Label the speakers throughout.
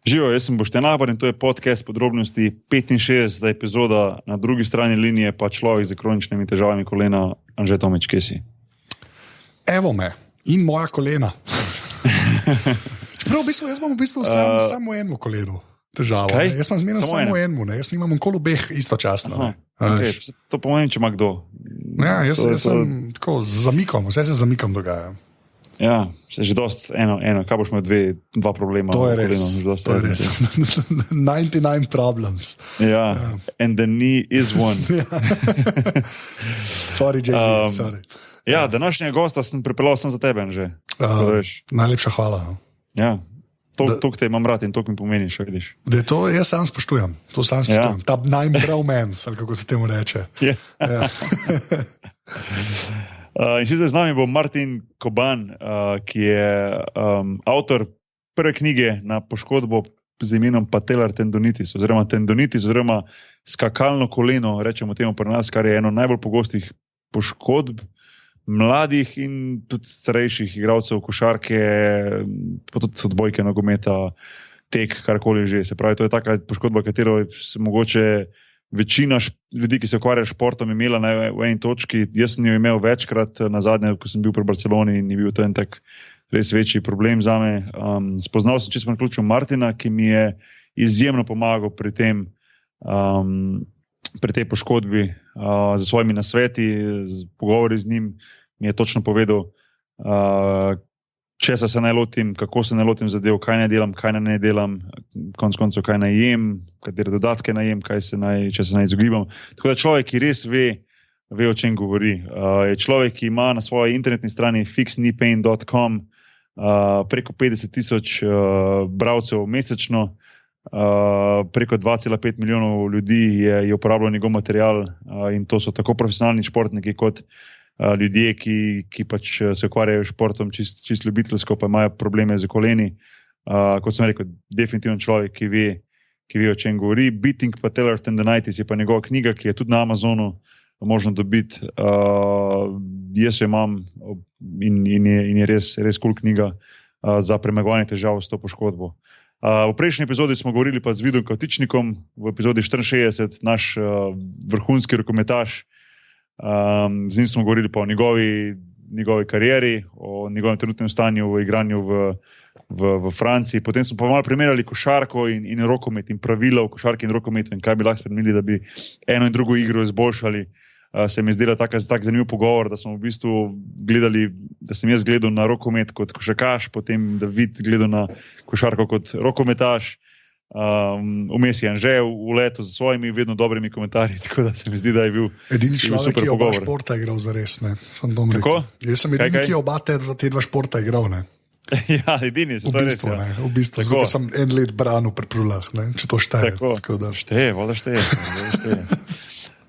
Speaker 1: Živijo, jaz sem Boštjan in to je podcast podrobnosti 65. epizoda, na drugi strani linije pa človek z kroničnimi težavami kolena, Anže Tomič, kje si?
Speaker 2: Evo me in moja kolena. Čeprav jaz imam samo eno koleno težavo. Jaz imam zmerno samo eno, jaz nimam okoli obeh istočasno.
Speaker 1: Okay. To pomeni, če ima kdo.
Speaker 2: Ja, jaz sem tako zamikam, vse se zamikam dogaja.
Speaker 1: Ja, že dost eno, kaj boš imel dva problema.
Speaker 2: To je res, to je res. 99 problems.
Speaker 1: Ja, and the knee is one.
Speaker 2: Sorry, JC, sorry.
Speaker 1: Ja, današnjega gosta sem pripeljal za tebe, Anže.
Speaker 2: Najlepša hvala.
Speaker 1: Ja, toliko te imam rad in toliko mi pomeniš, vidiš.
Speaker 2: To jaz sam spoštujem,
Speaker 1: Ja.
Speaker 2: Ta najbromance, ali kako se temu reče.
Speaker 1: Ja. In sicer z nami bo Martinom Kobanom, ki je avtor prve knjige na poškodbo z imenom patellar tendonitis, oziroma skakalno koleno, rečemo temu pri nas, kar je eno najbolj pogostih poškodb mladih in tudi starejših igralcev košarke, pa tudi odbojke, nogometa, tek, karkoli že. Se pravi, to je taka poškodba, katero se mogoče večina ljudi, ki se ukvarja s športom, imela v eni točki. Jaz sem jo imel večkrat, nazadnje, ko sem bil pri Barceloni in je bil to en tak res večji problem zame. Spoznal sem čisto na ključu Martina, ki mi je izjemno pomagal pri tej poškodbi, z svojimi nasveti, z pogovori z njim, mi je točno povedal, česa se naj lotim, kako se naj lotim zadev, kaj naj delam, kaj ne delam, konec koncev kaj naj jem, katere dodatke naj jem, če se naj izogibam. Tako da človek, ki res ve, o čem govori. Je človek, ki ima na svoji internetni strani fixkneepain.com preko 50,000 bralcev mesečno, preko 2,5 milijonov ljudi je uporabljal njegov material, in to so tako profesionalni športniki kot ljudje, ki pač se ukvarjajo s športom čist ljubiteljsko, pa imajo probleme z koleni. Kot sem rekel, definitivno človek, ki ve, o čem govori. Beating patellar tendonitis je pa njegova knjiga, ki je tudi na Amazonu možno dobiti. Jaz jo imam in je res cool knjiga za premagovanje težav s to poškodbo. V prejšnji epizodi smo govorili pa z Vidom Kavtičnikom, v epizodi 64, naš vrhunski rokometaš. Z njim smo govorili pa o njegovi karieri, o njegovem trenutnem stanju v igranju v Franciji. Potem smo pa malo primerjali košarko in rokomet in pravila v košarki in rokometu in kaj bi lahko spremenili, da bi eno in drugo igro izboljšali. Se mi je zdela tak zanimiv pogovor, da smo v bistvu gledali, da sem jaz gledal na rokomet kot košarkaš, potem da Vid gledal na košarko kot rokometaš. Vmes je Anže v letu z svojimi vedno dobrimi komentarji, tako da se mi zdi, da je bil
Speaker 2: edini človek, ki je oba športa igral zares, ne? Jaz sem edini, ki je oba te dva športa igral, ne?
Speaker 1: Ja, edini se to res.
Speaker 2: V bistvu, zato sem en let branil pri prulah, ne? Če to šteje.
Speaker 1: Šteje, voda šteje.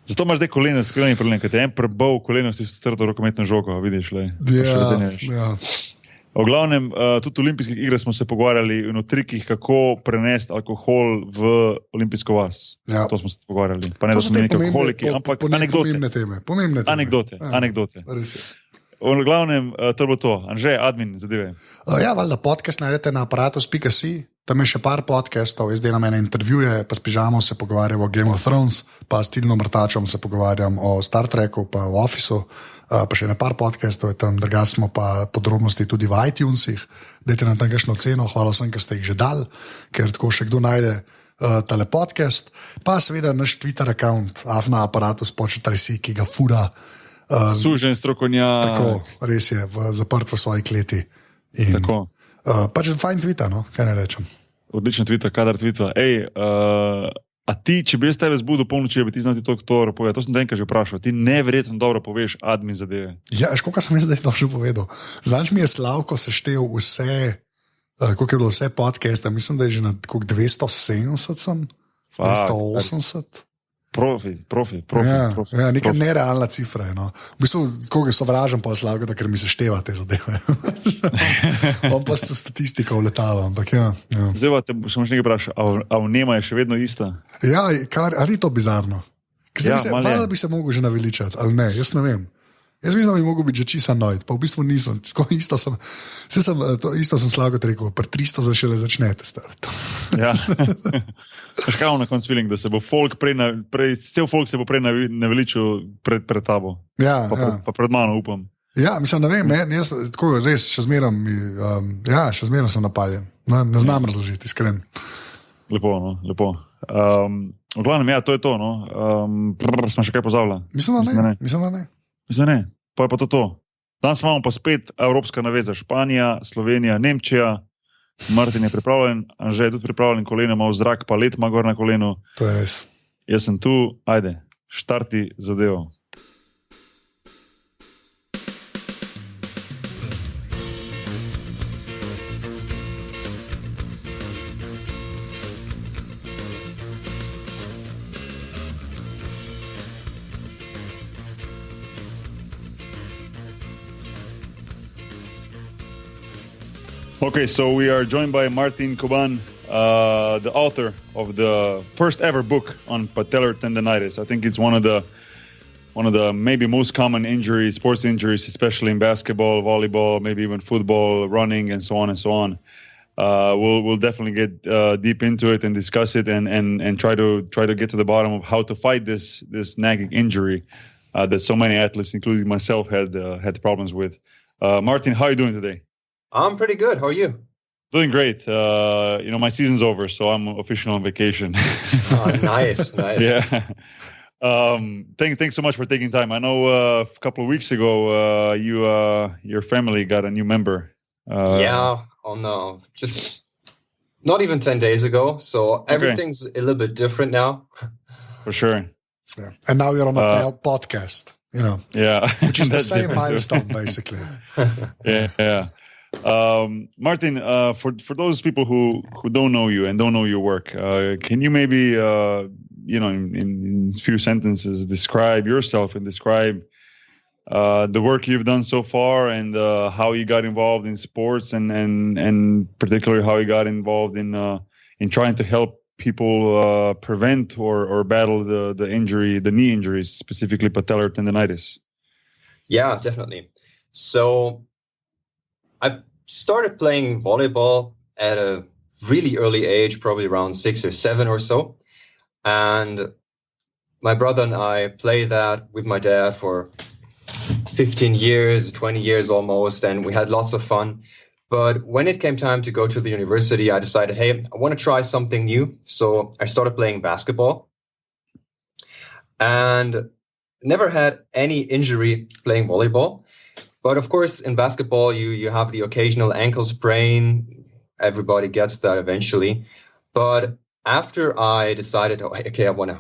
Speaker 1: Zato imaš zdaj koleno, skrajni problem, ker te en prebol koleno si strdo rokometno žogo, vidiš, le.
Speaker 2: Ja.
Speaker 1: V glavnem, tudi v olimpijskih igrah smo se pogovarjali o trikih, kako prenesti alkohol v olimpijsko vas. Ja. To smo se pogovarjali. Pa ne, da smo neki alkoholiki, ampak
Speaker 2: pomembne teme.
Speaker 1: Anekdote. V glavnem, to je bilo to. Anže, admin zadeve.
Speaker 2: Ja, valjda podcast najdete na aparatus.si. Tam je še par podcastov, jaz delam ene intervjuje, pa s Pižamo se pogovarjam o Game of Thrones, pa s Tilnom Mrtačom se pogovarjam o Star Treku, pa o Officeu, pa še ne par podcastov je tam, drugače smo pa podrobnosti tudi v iTunesih. Dajte nam tam kakšno ceno, hvala vsem, ki ste jih že dali, ker tako še kdo najde tale podcast. Pa seveda naš Twitter account, @aparatus_si, ki ga fura.
Speaker 1: Sužen strokovnjak.
Speaker 2: Tako, res je, zaprt v svoji kleti. In,
Speaker 1: tako.
Speaker 2: Pač fajn Twitter, no, kaj ne rečem.
Speaker 1: Odličen Twitter, kadar Twitter. A ti, če bi jaz tebe zbudil polnoči, bi ti znal to povedati, to sem te enkrat že vprašal, ti neverjetno dobro poveš admin zadeve.
Speaker 2: Ja, koliko sem jaz zdaj to že povedal. Zanč mi je Slavko seštel vse, koliko je bilo vse podcaste, mislim, da je že na 270 sem, 280.
Speaker 1: Profi.
Speaker 2: Ja, neka nerealna cifra je. No. V bistvu, koga sovražam pa Slavko, ker mi se števa te zadeve. On pa s statistiko vletava, ampak ja.
Speaker 1: Zdaj pa te še nekaj vprašal, a vnema je še vedno ista?
Speaker 2: Ja, ali ni to bizarno? Hvala bi se mogel že naveličati, ali ne, jaz ne vem. Jaz mislim, da bi mogel biti že čisa nojd, pa v bistvu nisem. Isto sem slabo rekel, pri 300 zašele začnete starati.
Speaker 1: Ja. Škavno na koncu feeling, da se bo folk cel folk se bo prej naveličil pred tabo.
Speaker 2: Ja,
Speaker 1: pa pred mano, upam.
Speaker 2: Ja, mislim, ne vem, jaz tako res še zmeram sem napaljen. Ne znam razložiti, iskren.
Speaker 1: Lepo, no, lepo. V glavnem, ja, to je to, no. Smo še kaj pozavili?
Speaker 2: Mislim, da ne.
Speaker 1: Mislim, ne. Pa je pa to. Danes imamo pa spet evropska naveza. Španija, Slovenija, Nemčija. Martin je pripravljen, Anže je tudi pripravljen, kolena ima v zrak, pa let ima gor na kolenu.
Speaker 2: To je res.
Speaker 1: Jaz sem tu, ajde, štarti zadevo. Okay, so we are joined by Martinom Kobanom, the author of the first ever book on patellar tendonitis. I think it's one of the maybe most common injuries, sports injuries, especially in basketball, volleyball, maybe even football, running, and so on and so on. We'll definitely get deep into it and discuss it and try to get to the bottom of how to fight this nagging injury that so many athletes, including myself, had problems with. Martin, how are you doing today?
Speaker 3: I'm pretty good. How are you?
Speaker 1: Doing great. My season's over, so I'm officially on vacation.
Speaker 3: Oh, nice.
Speaker 1: Yeah. Thanks so much for taking time. I know a couple of weeks ago, your family got a new member.
Speaker 3: Yeah. Oh no, just not even 10 days ago. So everything's a little bit different now.
Speaker 1: For sure.
Speaker 2: Yeah. And now you're on a podcast.
Speaker 1: Yeah,
Speaker 2: which is the same milestone, basically.
Speaker 1: Yeah. Martin, for those people who don't know you and don't know your work, can you maybe in a few sentences describe yourself and describe the work you've done so far and how you got involved in sports and particularly how you got involved in trying to help people prevent or battle the injury, the knee injuries, specifically patellar tendonitis?
Speaker 3: Yeah, definitely. So I started playing volleyball at a really early age, probably around 6 or 7 or so. And my brother and I played that with my dad for 15 years, 20 years almost, and we had lots of fun. But when it came time to go to the university, I decided, hey, I want to try something new. So I started playing basketball and never had any injury playing volleyball. But of course, in basketball, you have the occasional ankle sprain. Everybody gets that eventually. But after I decided, I want to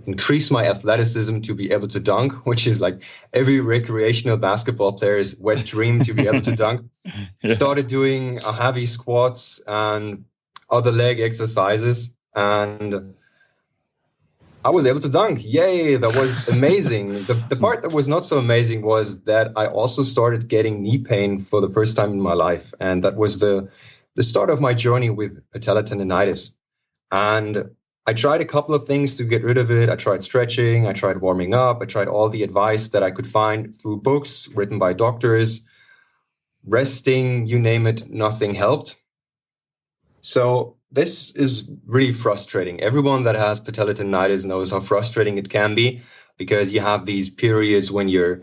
Speaker 3: increase my athleticism to be able to dunk, which is like every recreational basketball player's wet dream to be able to dunk. Yeah. Started doing heavy squats and other leg exercises, and I was able to dunk. Yay, that was amazing. The part that was not so amazing was that I also started getting knee pain for the first time in my life, and that was the start of my journey with patellar tendonitis. And I tried a couple of things to get rid of it. I tried stretching, I tried warming up, I tried all the advice that I could find through books written by doctors, resting, you name it, nothing helped. So this is really frustrating. Everyone that has patellar tendonitis knows how frustrating it can be, because you have these periods when your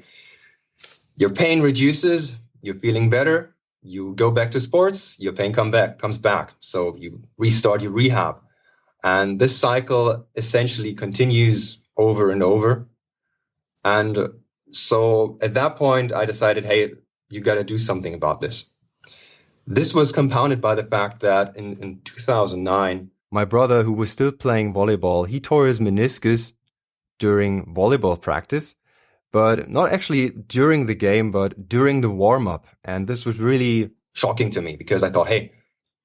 Speaker 3: pain reduces, you're feeling better, you go back to sports, your pain comes back. So you restart your rehab. And this cycle essentially continues over and over. And so at that point, I decided, hey, you got to do something about this. This was compounded by the fact that in 2009,
Speaker 4: my brother, who was still playing volleyball, he tore his meniscus during volleyball practice, but not actually during the game, but during the warm-up. And this was really
Speaker 3: shocking to me, because I thought, hey,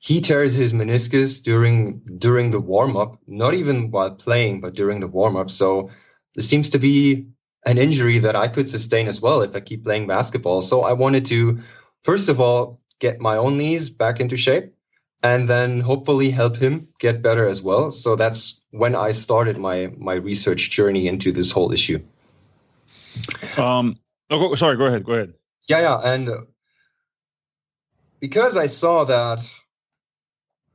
Speaker 3: he tears his meniscus during the warm-up, not even while playing, but during the warm-up. So this seems to be an injury that I could sustain as well if I keep playing basketball. So I wanted to, first of all, get my own knees back into shape, and then hopefully help him get better as well. So that's when I started my research journey into this whole issue.
Speaker 1: Sorry, go ahead.
Speaker 3: Yeah. And because I saw that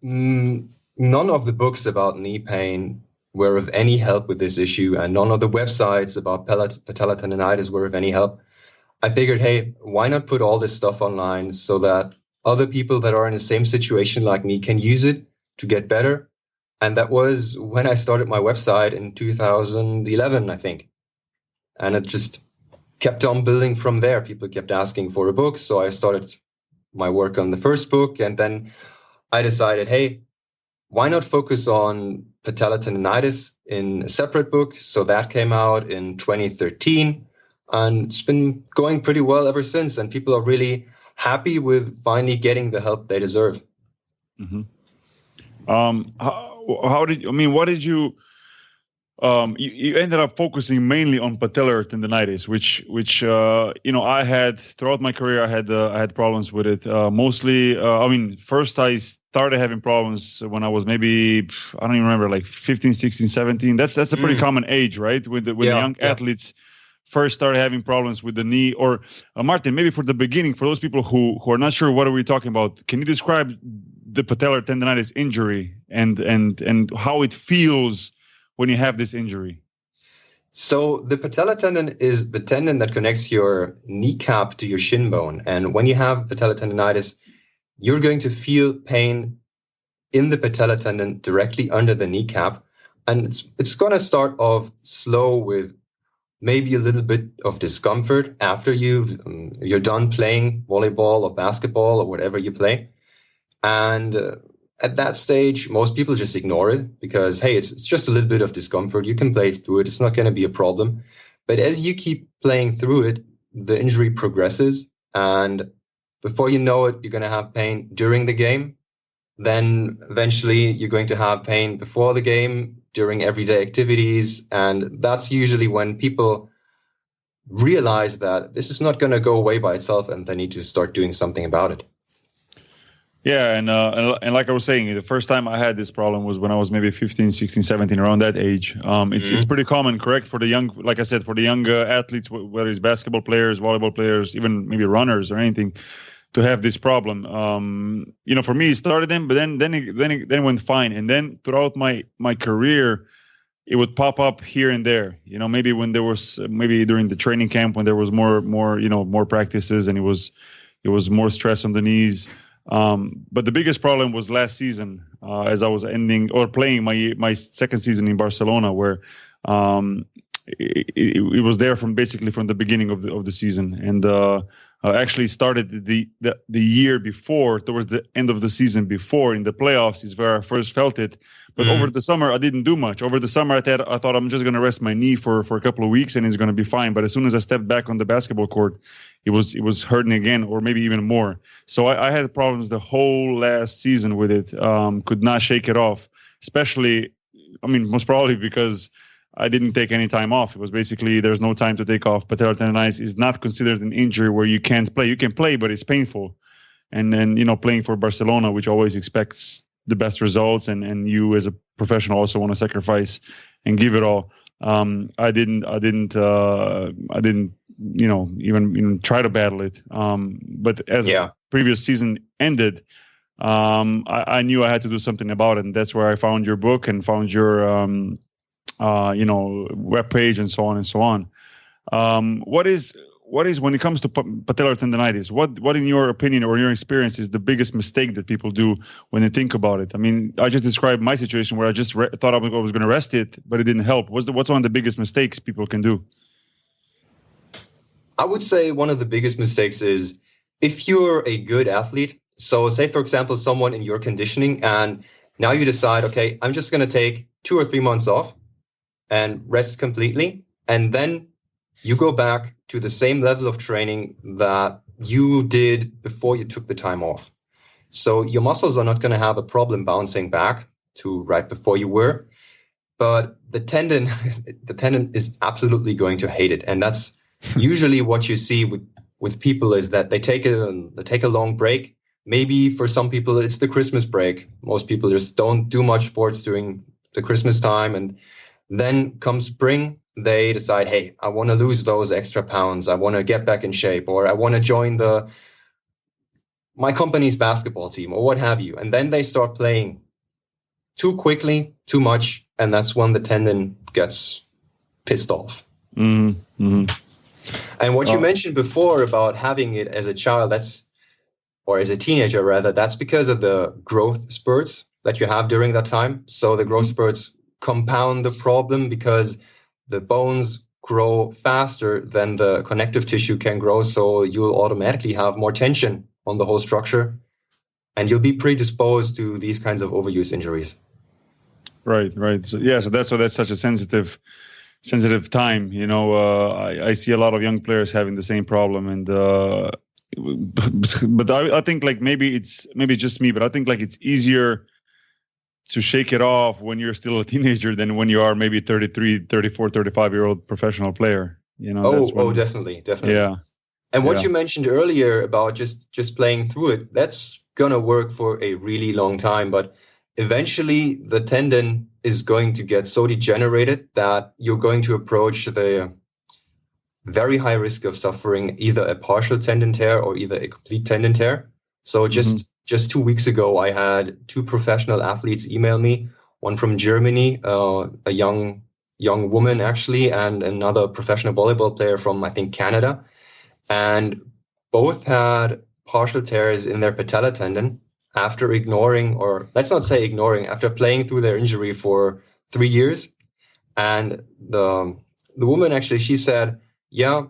Speaker 3: none of the books about knee pain were of any help with this issue, and none of the websites about patellar tendonitis were of any help, I figured, hey, why not put all this stuff online so that other people that are in the same situation like me can use it to get better? And that was when I started my website in 2011, I think. And it just kept on building from there. People kept asking for a book, so I started my work on the first book, and then I decided, hey, why not focus on patellar tendonitis in a separate book? So that came out in 2013, and it's been going pretty well ever since. And people are really happy with finally getting the help they deserve.
Speaker 1: Mm-hmm. What did you? You ended up focusing mainly on patellar tendonitis, which I had throughout my career. I had problems with it. Mostly, first I started having problems when I was maybe, I don't even remember, like 15, 16, 17. That's a pretty common age, right? When the young athletes first started having problems with the knee. Or Martin, maybe for the beginning, for those people who are not sure what are we talking about, can you describe the patellar tendonitis injury and how it feels when you have this injury?
Speaker 3: So the patellar tendon is the tendon that connects your kneecap to your shin bone. And when you have patellar tendonitis, you're going to feel pain in the patellar tendon directly under the kneecap. And it's going to start off slow with maybe a little bit of discomfort after you're done playing volleyball or basketball or whatever you play. And at that stage, most people just ignore it because, hey, it's just a little bit of discomfort. You can play through it. It's not going to be a problem. But as you keep playing through it, the injury progresses. And before you know it, you're going to have pain during the game. Then eventually you're going to have pain before the game, during everyday activities. And that's usually when people realize that this is not going to go away by itself and they need to start doing something about it.
Speaker 1: Yeah, and like I was saying, the first time I had this problem was when I was maybe 15, 16, 17, around that age. It's pretty common, correct, for the young, like I said, for the young athletes, whether it's basketball players, volleyball players, even maybe runners or anything, to have this problem. For me, it started then, but then it went fine. And then throughout my career, it would pop up here and there. Maybe when there was during the training camp when there was more practices and it was more stress on the knees. But the biggest problem was last season, as I was playing my second season in Barcelona, where it was there from the beginning of the season, and actually started the year before, towards the end of the season before in the playoffs is where I first felt it. But over the summer, I didn't do much. Over the summer, I thought I'm just going to rest my knee for a couple of weeks and it's going to be fine. But as soon as I stepped back on the basketball court, it was hurting again, or maybe even more. So I had problems the whole last season with it. Could not shake it off, especially, most probably because I didn't take any time off. It was basically there's no time to take off. Patellar tendonitis is not considered an injury where you can't play. You can play, but it's painful. And then, playing for Barcelona, which always expects the best results, and you as a professional also want to sacrifice and give it all. I didn't even try to battle it. But as the previous season ended, I knew I had to do something about it, and that's where I found your book and found your webpage and so on and so on. What is when it comes to patellar tendonitis? What in your opinion or your experience is the biggest mistake that people do when they think about it? I just described my situation where I just thought I was going to rest it, but it didn't help. What's one of the biggest mistakes people can do?
Speaker 3: I would say one of the biggest mistakes is if you're a good athlete. So say, for example, someone in your conditioning, and now you decide, okay, I'm just going to take 2 or 3 months off and rest completely. And then you go back to the same level of training that you did before you took the time off. So your muscles are not going to have a problem bouncing back to right before you were, but the tendon is absolutely going to hate it. And that's usually what you see with people, is that they take a long break. Maybe for some people it's the Christmas break. Most people just don't do much sports during the Christmas time, and then come spring, they decide, hey, I want to lose those extra pounds. I want to get back in shape, or I want to join my company's basketball team, or what have you. And then they start playing too quickly, too much, and that's when the tendon gets pissed off.
Speaker 1: Mm-hmm.
Speaker 3: And what you mentioned before about having it as a child, or as a teenager rather, that's because of the growth spurts that you have during that time. So the growth spurts compound the problem because the bones grow faster than the connective tissue can grow. So you'll automatically have more tension on the whole structure, and you'll be predisposed to these kinds of overuse injuries.
Speaker 1: Right. So, so that's why that's such a sensitive time. I see a lot of young players having the same problem, and but I think like maybe it's just me, but I think like it's easier to shake it off when you're still a teenager than when you are maybe 33, 34, 35-year-old professional player.
Speaker 3: Definitely.
Speaker 1: Yeah.
Speaker 3: And what you mentioned earlier about just playing through it, that's gonna work for a really long time, but eventually the tendon is going to get so degenerated that you're going to approach the very high risk of suffering either a partial tendon tear or either a complete tendon tear. So just 2 weeks ago, I had 2 professional athletes email me, one from Germany, a young woman actually, and another professional volleyball player from, I think, Canada. And both had partial tears in their patella tendon after after playing through their injury for 3 years. And the woman actually, she said, yeah,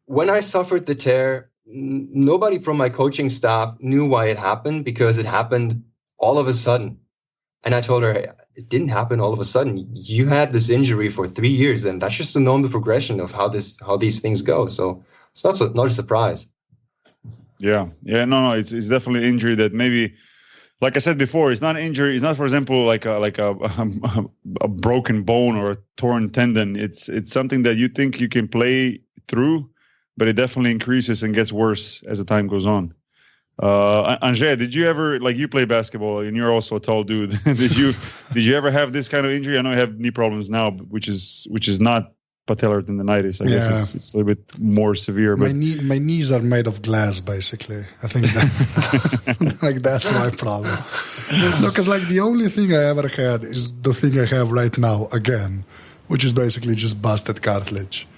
Speaker 3: when I suffered the tear, nobody from my coaching staff knew why it happened, because it happened all of a sudden. And I told her, hey, it didn't happen all of a sudden. You had this injury for 3 years, and that's just a normal progression of how these things go. So it's not a surprise.
Speaker 1: Yeah. No. It's definitely an injury that maybe, like I said before, it's not an injury. It's not, for example, like a broken bone or a torn tendon. It's something that you think you can play through, but it definitely increases and gets worse as the time goes on. Anže, did you ever, like, you play basketball and you're also a tall dude? did you ever have this kind of injury? I know you have knee problems now, which is not patellar tendonitis. I guess it's a little bit more severe. But
Speaker 2: my knees are made of glass, basically. I think that, like, that's my problem. No, because like the only thing I ever had is the thing I have right now again, which is basically just busted cartilage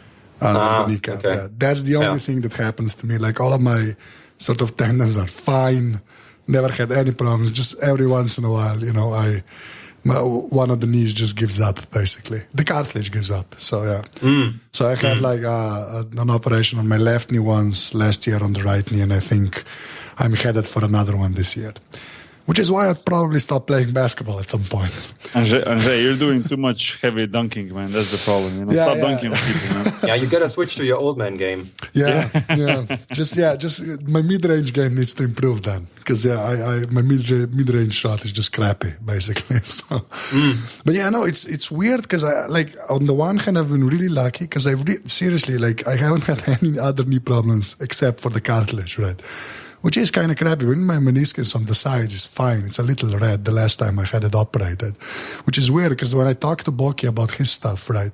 Speaker 2: under the kneecap.
Speaker 3: Okay.
Speaker 2: Yeah, that's the only thing that happens to me. Like, all of my sort of tendons are fine. Never had any problems. Just every once in a while, one of the knees just gives up, basically. The cartilage gives up. So, yeah. So I had like an operation on my left knee once last year on the right knee, and I think I'm headed for another one this year. Which is why I'd probably stop playing basketball at some point.
Speaker 1: Anže, you're doing too much heavy dunking, man. That's the problem. Stop dunking on people, man.
Speaker 3: Yeah, you gotta switch to your old man game.
Speaker 2: Yeah. Just my mid-range game needs to improve then, because my mid-range shot is just crappy, basically. So, but yeah, no, it's weird because I, like, on the one hand, I've been really lucky because seriously, like, I haven't had any other knee problems except for the cartilage, right? Which is kind of crappy. When my meniscus on the sides is fine, it's a little red the last time I had it operated, which is weird because when I talk to Boki about his stuff, right,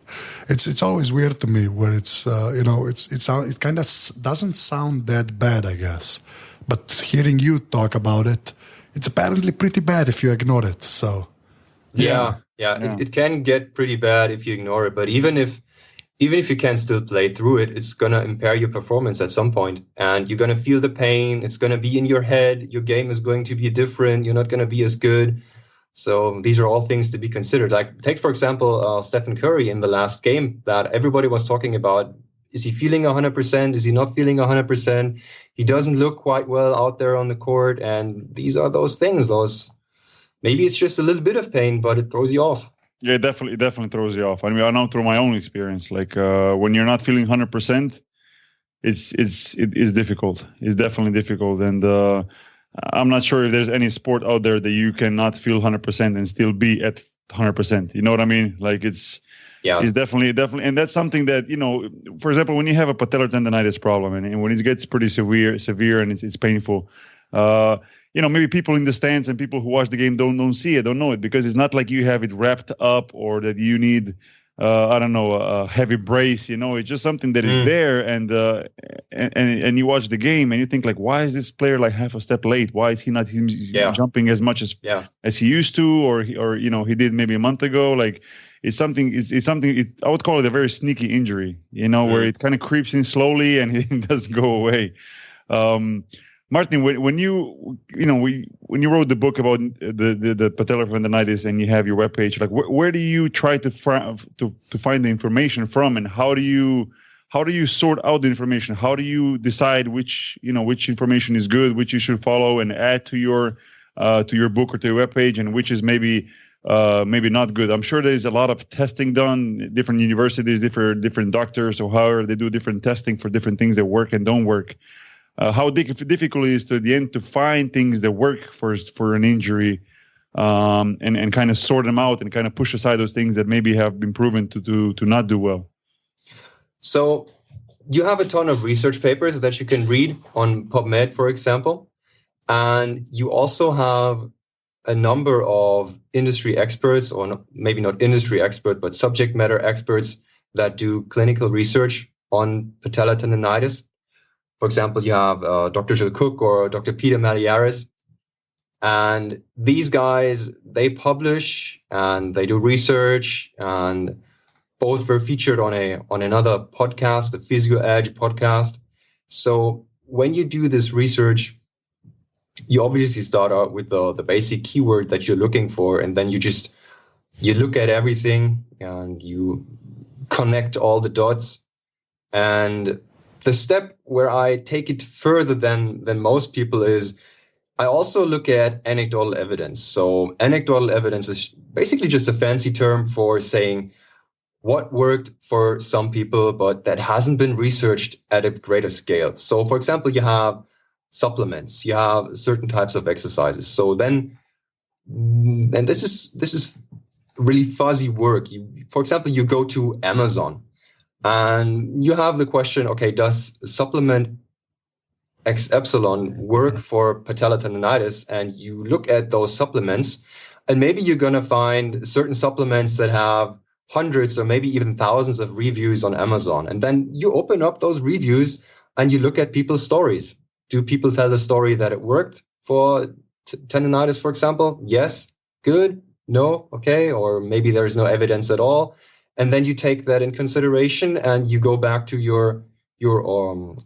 Speaker 2: it's always weird to me where it's it kind of doesn't sound that bad, I guess, but hearing you talk about it, it's apparently pretty bad if you ignore it. So
Speaker 3: yeah. It can get pretty bad if you ignore it, but even if you can still play through it, it's going to impair your performance at some point. And you're going to feel the pain. It's going to be in your head. Your game is going to be different. You're not going to be as good. So these are all things to be considered. Like, take, for example, Stephen Curry in the last game that everybody was talking about. Is he feeling 100%? Is he not feeling 100%? He doesn't look quite well out there on the court. And these are those things. Maybe it's just a little bit of pain, but it throws you off.
Speaker 1: Yeah, it definitely throws you off. I mean, I know through my own experience, like when you're not feeling 100%, it's difficult. It's definitely difficult, and I'm not sure if there's any sport out there that you cannot feel 100% and still be at 100%. You know what I mean? Like it's definitely, and that's something that, for example, when you have a patellar tendonitis problem and when it gets pretty severe, and it's painful. Maybe people in the stands and people who watch the game don't see it, don't know it, because it's not like you have it wrapped up or that you need I don't know, a heavy brace. It's just something that is there, and you watch the game and you think like, why is this player like half a step late? Why is he not jumping as much as he used to, or he did maybe a month ago? Like it's something. I would call it a very sneaky injury. Where it kind of creeps in slowly and it doesn't go away. Martin, when you wrote the book about the patellar tendonitis and you have your webpage, like where do you try to find the information from, and how do you sort out the information? How do you decide which information is good, which you should follow and add to your book or to your webpage, and which is maybe not good? I'm sure there's a lot of testing done, different universities, different doctors, or however they do different testing for different things that work and don't work. How difficult it is to the end to find things that work for an injury, and kind of sort them out and kind of push aside those things that maybe have been proven to not do well.
Speaker 3: So you have a ton of research papers that you can read on PubMed, for example, and you also have a number of industry experts, or maybe not industry expert, but subject matter experts that do clinical research on patellar tendonitis. For example, you have Dr. Jill Cook or Dr. Peter Maliaris. And these guys, they publish and they do research, and both were featured on another podcast, the Physio Edge podcast. So when you do this research, you obviously start out with the basic keyword that you're looking for, and then you look at everything and you connect all the dots. And the step where I take it further than most people is I also look at anecdotal evidence. So anecdotal evidence is basically just a fancy term for saying what worked for some people, but that hasn't been researched at a greater scale. So for example, you have supplements, you have certain types of exercises. So then, and this is really fuzzy work. For example, you go to Amazon, and you have the question, okay, does supplement X epsilon work for patellar tendonitis? And you look at those supplements, and maybe you're going to find certain supplements that have hundreds or maybe even thousands of reviews on Amazon. And then you open up those reviews and you look at people's stories. Do people tell the story that it worked for tendonitis, for example? Yes, good, no, okay, or maybe there's no evidence at all. And then you take that in consideration and you go back to your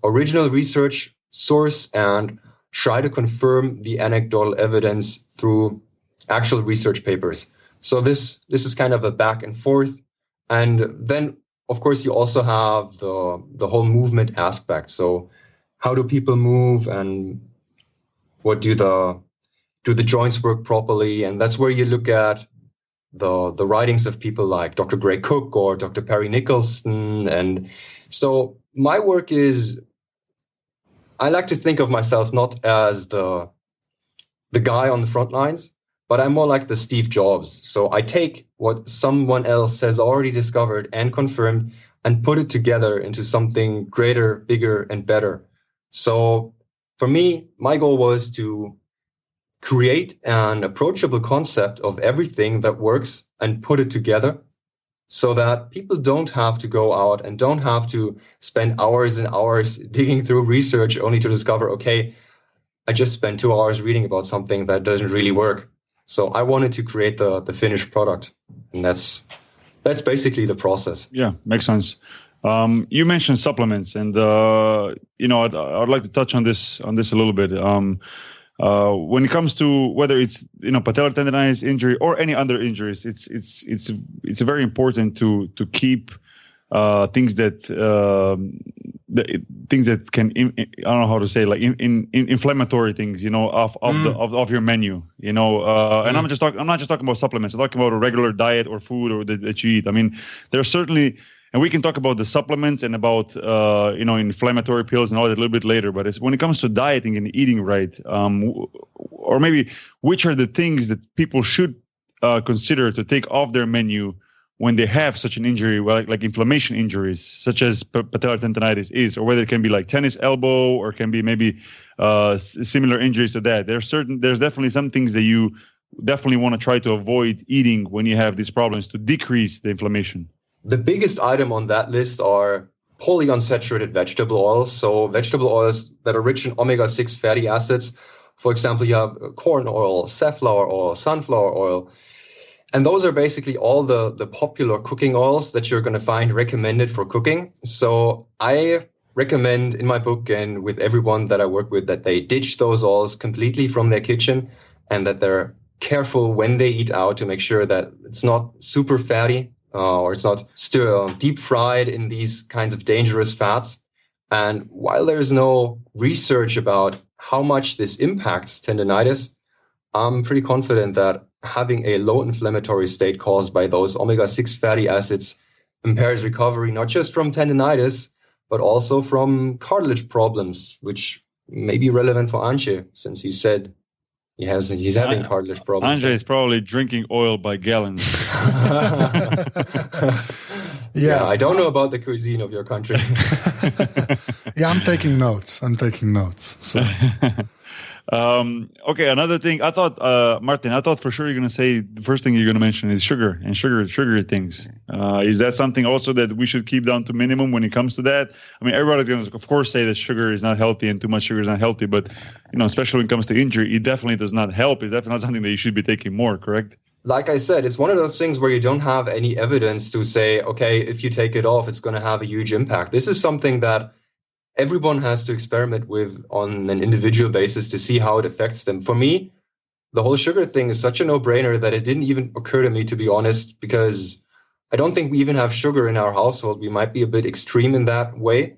Speaker 3: original research source and try to confirm the anecdotal evidence through actual research papers. So this is kind of a back and forth. And then, of course, you also have the whole movement aspect. So how do people move, and what do the joints work properly? And that's where you look at the writings of people like Dr. Gray Cook or Dr. Perry Nicholson. And so my work is, I like to think of myself not as the guy on the front lines, but I'm more like the Steve Jobs. So I take what someone else has already discovered and confirmed and put it together into something greater, bigger, and better. So for me, my goal was to create an approachable concept of everything that works and put it together so that people don't have to go out and don't have to spend hours and hours digging through research only to discover, okay, I just spent 2 hours reading about something that doesn't really work. So I wanted to create the finished product, and that's basically the process.
Speaker 1: Yeah, makes sense. You mentioned supplements, and I'd like to touch on this a little bit. When it comes to whether it's patellar tendonitis injury or any other injuries, it's very important to keep things that can I don't know how to say, like inflammatory things off your menu, and I'm not just talking about supplements. I'm talking about a regular diet or food or that you eat. I mean, there's certainly, and we can talk about the supplements and about inflammatory pills and all that a little bit later. But when it comes to dieting and eating right, or maybe which are the things that people should consider to take off their menu when they have such an injury, like inflammation injuries, such as patellar tendonitis is, or whether it can be like tennis elbow, or can be maybe similar injuries to that. There's definitely some things that you definitely want to try to avoid eating when you have these problems to decrease the inflammation.
Speaker 3: The biggest item on that list are polyunsaturated vegetable oils. So vegetable oils that are rich in omega-6 fatty acids. For example, you have corn oil, safflower oil, sunflower oil. And those are basically all the popular cooking oils that you're going to find recommended for cooking. So I recommend in my book and with everyone that I work with that they ditch those oils completely from their kitchen and that they're careful when they eat out to make sure that it's not super fatty or it's not still deep fried in these kinds of dangerous fats. And while there's no research about how much this impacts tendinitis, I'm pretty confident that having a low inflammatory state caused by those omega-6 fatty acids impairs recovery, not just from tendinitis, but also from cartilage problems, which may be relevant for Anže, since he said he's having cartilage problems.
Speaker 1: Anže is probably drinking oil by gallons.
Speaker 2: Yeah,
Speaker 3: I don't know about the cuisine of your country.
Speaker 2: Yeah, I'm taking notes. So.
Speaker 1: Okay, another thing. I thought, Martin, for sure you're going to say the first thing you're going to mention is sugar and sugary things. Is that something also that we should keep down to minimum when it comes to that? I mean, everybody's going to, of course, say that sugar is not healthy and too much sugar is not healthy, but especially when it comes to injury, it definitely does not help. It's definitely not something that you should be taking more, correct?
Speaker 3: Like I said, it's one of those things where you don't have any evidence to say, okay, if you take it off, it's going to have a huge impact. This is something that everyone has to experiment with on an individual basis to see how it affects them. For me, the whole sugar thing is such a no-brainer that it didn't even occur to me, to be honest, because I don't think we even have sugar in our household. We might be a bit extreme in that way.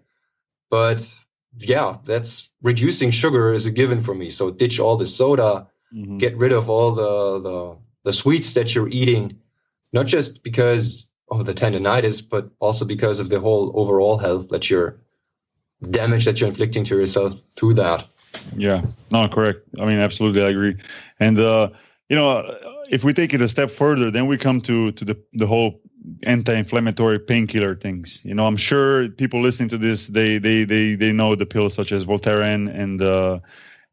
Speaker 3: But yeah, that's reducing sugar is a given for me. So ditch all the soda, get rid of all the sweets that you're eating, not just because of the tendinitis, but also because of the whole overall health damage that you're inflicting to yourself through that.
Speaker 1: Yeah, no, correct. I mean, absolutely, I agree. And if we take it a step further, then we come to the whole anti-inflammatory painkiller things. I'm sure people listening to this, they know the pills such as Voltaren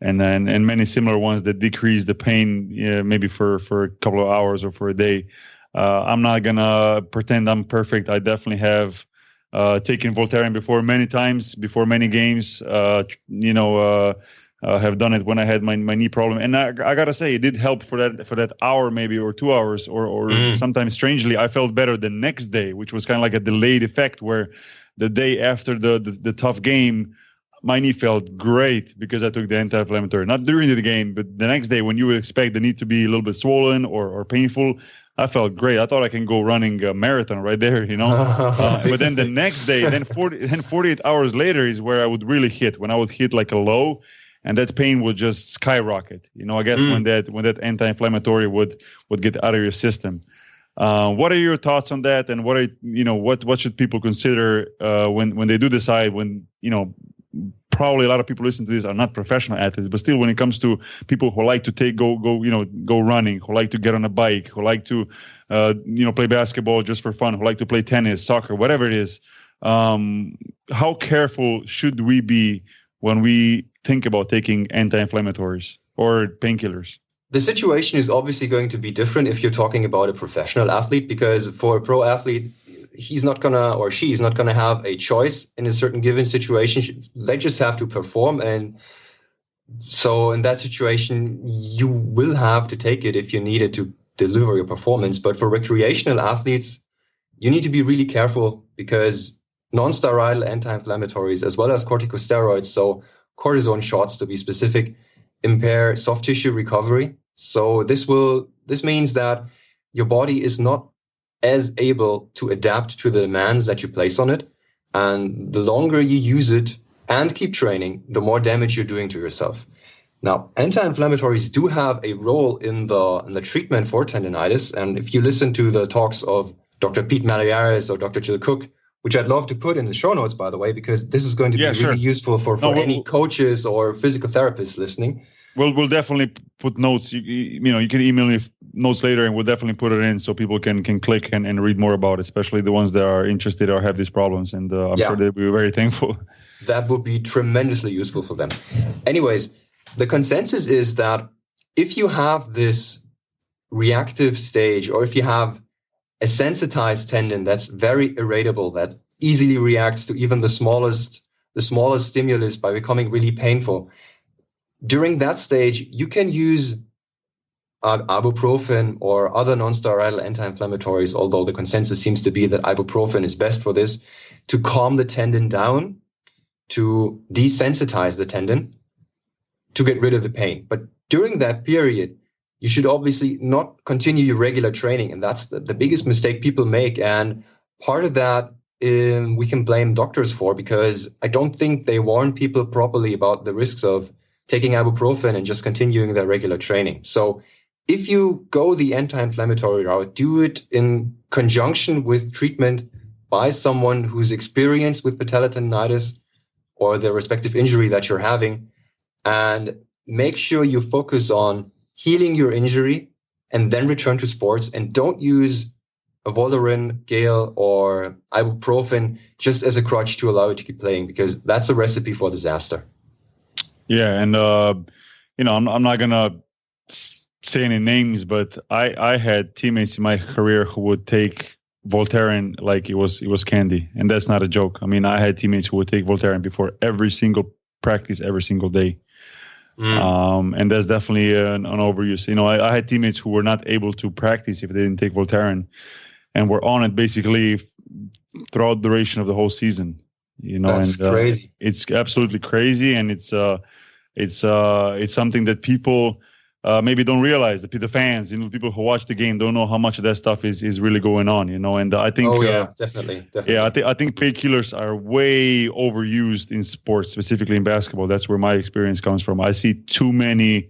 Speaker 1: and many similar ones that decrease the pain, maybe for a couple of hours or for a day. I'm not gonna pretend I'm perfect. I definitely have taken Voltaren before many times, before many games. Have done it when I had my knee problem, and I gotta say it did help for that hour maybe or 2 hours or sometimes strangely I felt better the next day, which was kind of like a delayed effect where the day after the tough game my knee felt great because I took the anti-inflammatory, not during the game, but the next day when you would expect the knee to be a little bit swollen or painful. I felt great. I thought I can go running a marathon right there, But then the next day, then 48 hours later is where I would really hit, when I would hit like a low, and that pain would just skyrocket. I guess when that anti-inflammatory would get out of your system. What are your thoughts on that? And what should people consider when they do decide, when probably a lot of people listening to this are not professional athletes, but still when it comes to people who like to go running, who like to get on a bike, who like to play basketball just for fun, who like to play tennis, soccer, whatever it is, how careful should we be when we think about taking anti-inflammatories or painkillers?
Speaker 3: The situation is obviously going to be different if you're talking about a professional athlete, because for a pro athlete, he's not gonna, or she's not gonna have a choice in a certain given situation. They just have to perform, and so in that situation, you will have to take it if you need it to deliver your performance. But for recreational athletes, you need to be really careful, because non-steroidal anti-inflammatories as well as corticosteroids, so cortisone shots to be specific, impair soft tissue recovery. So this means that your body is not as able to adapt to the demands that you place on it. And the longer you use it and keep training, the more damage you're doing to yourself. Now, anti-inflammatories do have a role in the treatment for tendinitis. And if you listen to the talks of Dr. Pete Malliaris or Dr. Jill Cook, which I'd love to put in the show notes, by the way, because this is going to be really useful for any coaches or physical therapists listening.
Speaker 1: We'll definitely put notes. You can email me notes later, and we'll definitely put it in so people can click and read more about it, especially the ones that are interested or have these problems. And I'm sure they'll be very thankful.
Speaker 3: That would be tremendously useful for them. Anyways, the consensus is that if you have this reactive stage, or if you have a sensitized tendon that's very irritable, that easily reacts to even the smallest stimulus by becoming really painful. During that stage, you can use ibuprofen or other non-steroidal anti-inflammatories, although the consensus seems to be that ibuprofen is best for this, to calm the tendon down, to desensitize the tendon, to get rid of the pain. But during that period, you should obviously not continue your regular training. And that's the biggest mistake people make. And part of that we can blame doctors for, because I don't think they warn people properly about the risks of taking ibuprofen and just continuing their regular training. So if you go the anti-inflammatory route, do it in conjunction with treatment by someone who's experienced with patellar tendonitis or the respective injury that you're having, and make sure you focus on healing your injury and then return to sports, and don't use a Voltaren, Gale, or ibuprofen just as a crutch to allow you to keep playing, because that's a recipe for disaster.
Speaker 1: Yeah, and I'm not gonna say any names, but I had teammates in my career who would take Voltaren like it was candy, and that's not a joke. I mean, I had teammates who would take Voltaren before every single practice, every single day. And that's definitely an overuse. I had teammates who were not able to practice if they didn't take Voltaren, and were on it basically throughout the duration of the whole season.
Speaker 3: That's crazy.
Speaker 1: It's absolutely crazy, and it's something that people maybe don't realize. The fans, people who watch the game, don't know how much of that stuff is really going on. And I think,
Speaker 3: definitely.
Speaker 1: Yeah, I think painkillers are way overused in sports, specifically in basketball. That's where my experience comes from. I see too many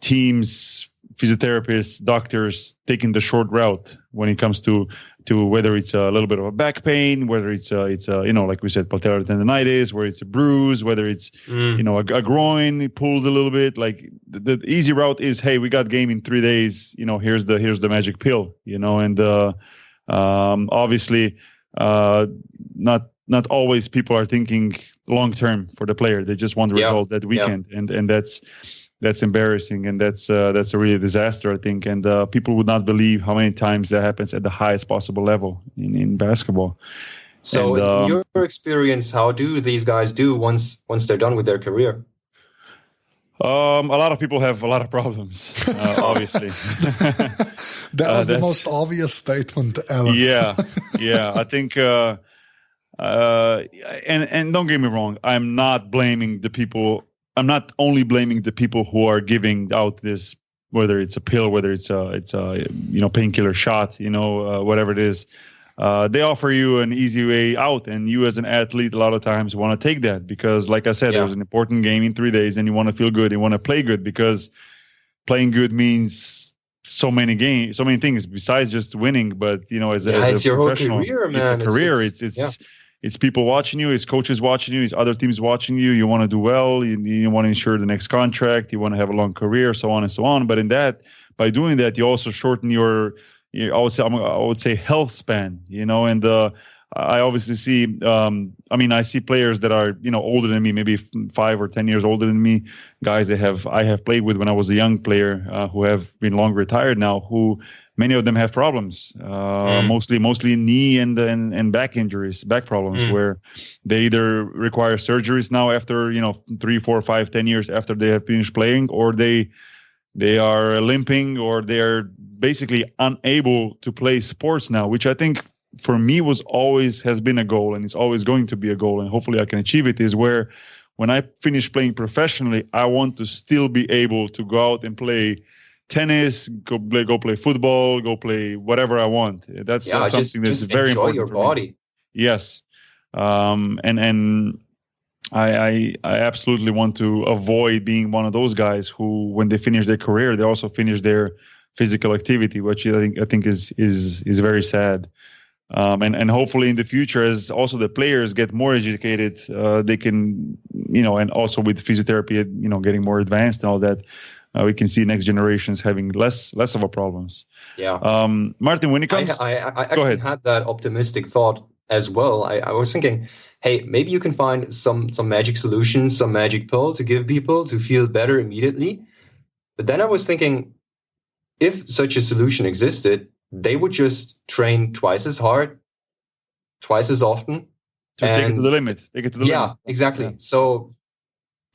Speaker 1: teams, physiotherapists, doctors taking the short route when it comes to whether it's a little bit of a back pain, whether it's like we said, patellar tendonitis, where it's a bruise, whether it's a groin pulled a little bit. Like the easy route is, hey, we got game in 3 days. Here's the magic pill. And obviously, not always people are thinking long term for the player. They just want the result that weekend, and that's embarrassing, and that's a really disaster, I think. And people would not believe how many times that happens at the highest possible level in basketball.
Speaker 3: So, in your experience, how do these guys do once they're done with their career?
Speaker 1: A lot of people have a lot of problems, obviously.
Speaker 2: That was the most obvious statement ever.
Speaker 1: Yeah. I think, and don't get me wrong, I'm not blaming the people. I'm not only blaming the people who are giving out this, whether it's a pill, whether it's a painkiller shot, whatever it is. They offer you an easy way out, and you as an athlete a lot of times want to take that because, like I said, there's an important game in 3 days, and you want to feel good, you want to play good, because playing good means so many things besides just winning. But as a
Speaker 3: your
Speaker 1: professional,
Speaker 3: whole career, man.
Speaker 1: It's a career. It's people watching you, it's coaches watching you, it's other teams watching you. You want to do well. You want to ensure the next contract. You want to have a long career, so on and so on. But by doing that, you also shorten your I would say health span. And I obviously see. I see players that are older than me, maybe 5 or 10 years older than me. Guys that I have played with when I was a young player, who have been long retired now, who. Many of them have problems, mostly knee and back injuries, back problems, where they either require surgeries now after 3, 4, 5, 10 years after they have finished playing, or they are limping, or they are basically unable to play sports now, which I think for me has been a goal, and it's always going to be a goal, and hopefully I can achieve it. Is where when I finish playing professionally, I want to still be able to go out and play tennis, go play football, go play whatever I want. That's something that's very important.
Speaker 3: Enjoy your body.
Speaker 1: Yes, and I absolutely want to avoid being one of those guys who, when they finish their career, they also finish their physical activity, which I think is very sad. And hopefully in the future, as also the players get more educated, they can and also with physiotherapy, getting more advanced and all that. We can see next generations having less of a problems.
Speaker 3: Yeah.
Speaker 1: Martin, when it comes,
Speaker 3: I actually had that optimistic thought as well. I was thinking, hey, maybe you can find some magic solution, some magic pill to give people to feel better immediately. But then I was thinking, if such a solution existed, they would just train twice as hard, twice as often.
Speaker 1: To take it to the limit. Take it to the limit.
Speaker 3: Yeah, exactly.
Speaker 1: Yeah.
Speaker 3: So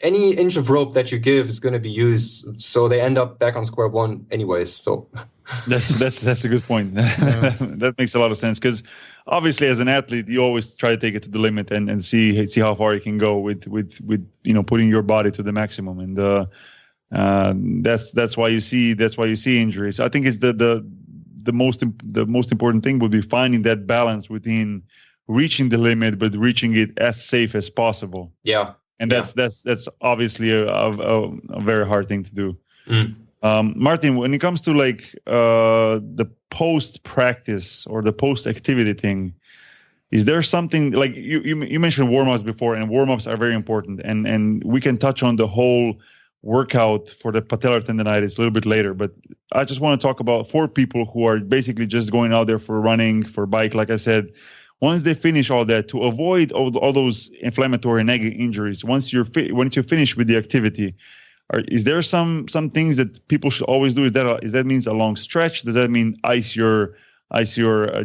Speaker 3: any inch of rope that you give is going to be used. So they end up back on square one anyways. So
Speaker 1: that's a good point. That makes a lot of sense, because obviously as an athlete, you always try to take it to the limit and see how far you can go with putting your body to the maximum. And that's why you see injuries. I think it's the most important thing would be finding that balance within reaching the limit, but reaching it as safe as possible.
Speaker 3: Yeah.
Speaker 1: And that's obviously a very hard thing to do. Martin, when it comes to like the post practice or the post activity thing, is there something like you mentioned warm-ups before, and warm-ups are very important, and we can touch on the whole workout for the patellar tendonitis a little bit later, but I just want to talk about for people who are basically just going out there for running, for bike, like I said. Once they finish all that, to avoid all those inflammatory negative injuries, once you're finished with the activity, is there some things that people should always do? Is that means a long stretch? Does that mean ice your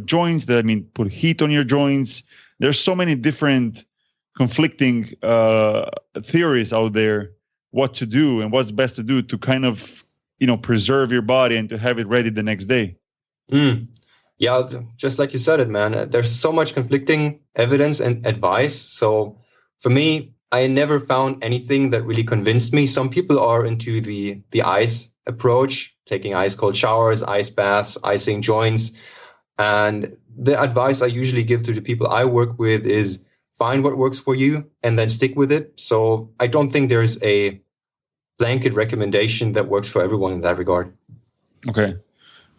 Speaker 1: joints? Does that mean put heat on your joints? There's so many different conflicting theories out there, what to do and what's best to do to kind of preserve your body and to have it ready the next day.
Speaker 3: Yeah, just like you said it, man. There's so much conflicting evidence and advice. So for me, I never found anything that really convinced me. Some people are into the ice approach, taking ice cold showers, ice baths, icing joints. And the advice I usually give to the people I work with is find what works for you and then stick with it. So I don't think there's a blanket recommendation that works for everyone in that regard.
Speaker 1: Okay.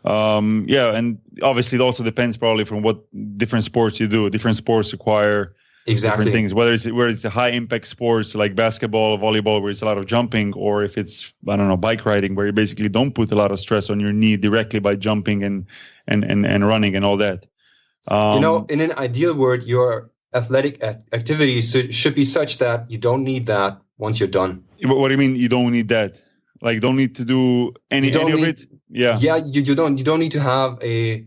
Speaker 1: And obviously it also depends probably from what different sports you do. Different sports require different things, whether it's a high impact sports like basketball, volleyball, where it's a lot of jumping, or if it's, bike riding, where you basically don't put a lot of stress on your knee directly by jumping and running and all that.
Speaker 3: In an ideal world, your athletic activity should be such that you don't need that once you're done.
Speaker 1: What do you mean you don't need that? Like, don't need to do any of it? Yeah.
Speaker 3: Yeah, you don't need to have a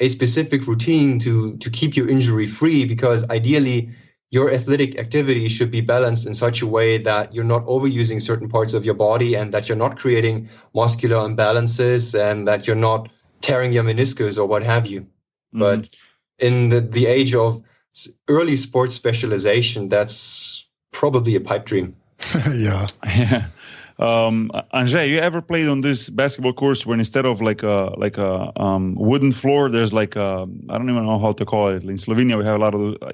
Speaker 3: specific routine to keep you injury free, because ideally your athletic activity should be balanced in such a way that you're not overusing certain parts of your body, and that you're not creating muscular imbalances, and that you're not tearing your meniscus or what have you. Mm-hmm. But in the age of early sports specialization, that's probably a pipe dream.
Speaker 2: Yeah.
Speaker 1: Anže, you ever played on this basketball course where instead of like a wooden floor, there's like I don't even know how to call it. In Slovenia,